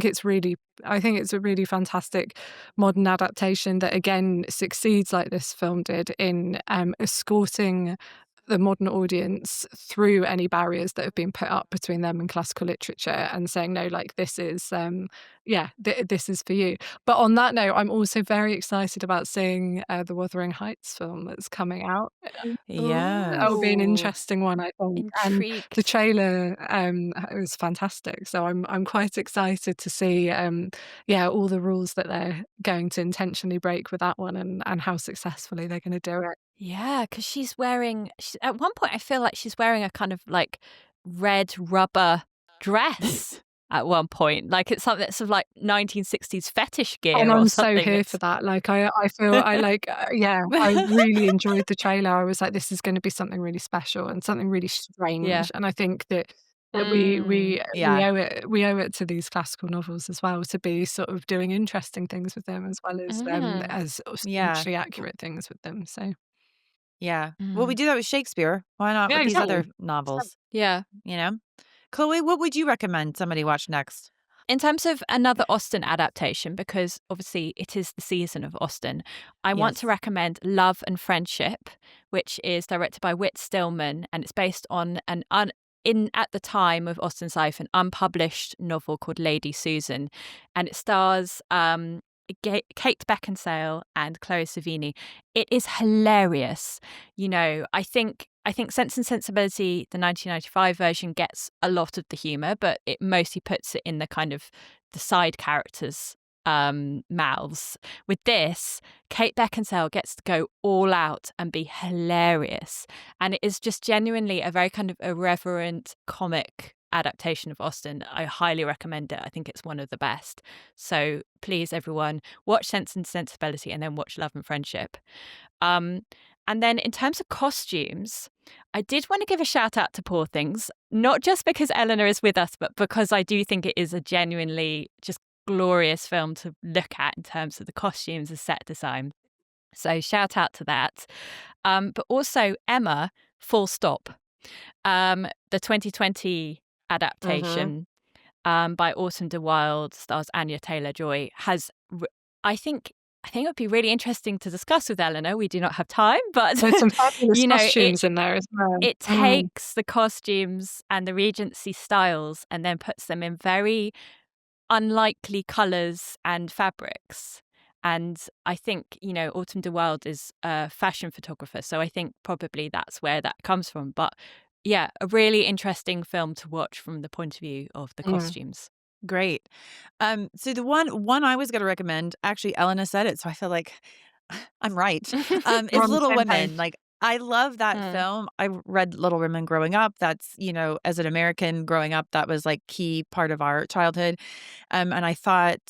it's a really fantastic modern adaptation that again succeeds like this film did in escorting the modern audience through any barriers that have been put up between them and classical literature and saying, no, like this is, this is for you. But on that note, I'm also very excited about seeing the Wuthering Heights film that's coming out. Yeah. That will be an interesting one, I think. Intrigued. And the trailer was fantastic. So I'm quite excited to see, all the rules that they're going to intentionally break with that one and how successfully they're going to do it. Yeah, because she's at one point I feel like she's wearing a kind of like red rubber dress at one point. Like it's something that's sort of like 1960s fetish gear. And or I'm so something. here for that. Like I feel I like, I really enjoyed the trailer. I was like, this is going to be something really special and something really strange. Yeah. And I think that we owe it to these classical novels as well to be sort of doing interesting things with them as well as essentially accurate things with them. So. Yeah. Well, we do that with Shakespeare. Why not with these other novels? Yeah. You know? Chloe, what would you recommend somebody watch next? In terms of another Austen adaptation, because obviously it is the season of Austen, I want to recommend Love and Friendship, which is directed by Whit Stillman, and it's based on at the time of Austen's life, an unpublished novel called Lady Susan, and it stars Kate Beckinsale and Chloe Sevigny. It is hilarious. You know, I think Sense and Sensibility, the 1995 version, gets a lot of the humour, but it mostly puts it in the kind of the side characters mouths. With this, Kate Beckinsale gets to go all out and be hilarious. And it is just genuinely a very kind of irreverent comic adaptation of Austen. I highly recommend it. I think it's one of the best. So please, everyone, watch Sense and Sensibility and then watch Love and Friendship. And then in terms of costumes, I did want to give a shout out to Poor Things, not just because Eleanor is with us, but because I do think it is a genuinely just glorious film to look at in terms of the costumes and set design. So shout out to that. But also Emma, full stop. The 2020 adaptation by Autumn de Wilde, stars Anya Taylor-Joy, has, I think it would be really interesting to discuss with Eleanor. We do not have time, but there's some fabulous costumes in there as well. It takes the costumes and the Regency styles and then puts them in very unlikely colours and fabrics. And I think, Autumn de Wilde is a fashion photographer, so I think probably that's where that comes from. But yeah, a really interesting film to watch from the point of view of the costumes. Great. So the one I was going to recommend, actually, Elena said it, so I feel like I'm right. Is Little Women. Like, I love that film. I read Little Women growing up. That's, as an American growing up, that was like key part of our childhood. And I thought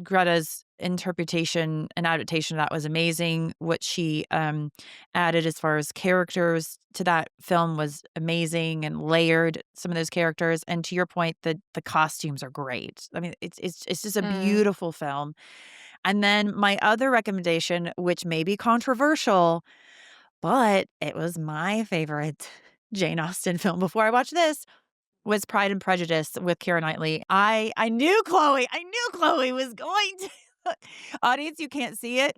Greta's interpretation and adaptation of that was amazing. What she added as far as characters to that film was amazing and layered some of those characters. And to your point, the costumes are great. I mean, it's just a beautiful film. And then my other recommendation, which may be controversial, but it was my favorite Jane Austen film before I watched this, was Pride and Prejudice with Keira Knightley. I knew Chloe was going to. Audience, you can't see it.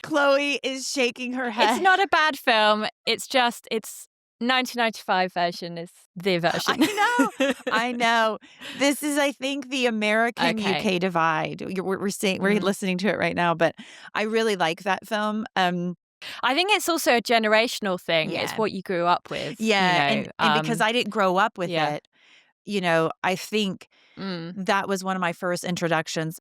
Chloe is shaking her head. It's not a bad film. It's just, 1995 version is the version. I know. This is, I think, the American UK divide. We're listening to it right now, but I really like that film. I think it's also a generational thing. Yeah. It's what you grew up with. Yeah, and because I didn't grow up with it, I think that was one of my first introductions.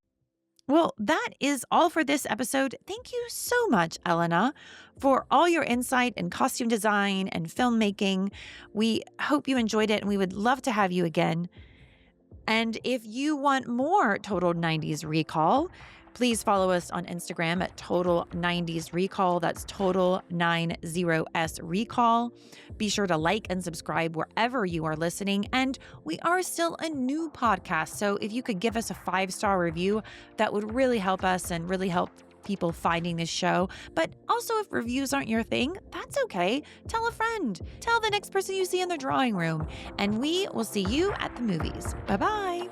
Well, that is all for this episode. Thank you so much, Elena, for all your insight in costume design and filmmaking. We hope you enjoyed it, and we would love to have you again. And if you want more Total 90s Recall, please follow us on Instagram at Total 90s Recall. That's Total 90s Recall. Be sure to like and subscribe wherever you are listening. And we are still a new podcast, so if you could give us a 5-star review, that would really help us and really help people finding this show. But also, if reviews aren't your thing, that's okay. Tell a friend. Tell the next person you see in the drawing room. And we will see you at the movies. Bye-bye.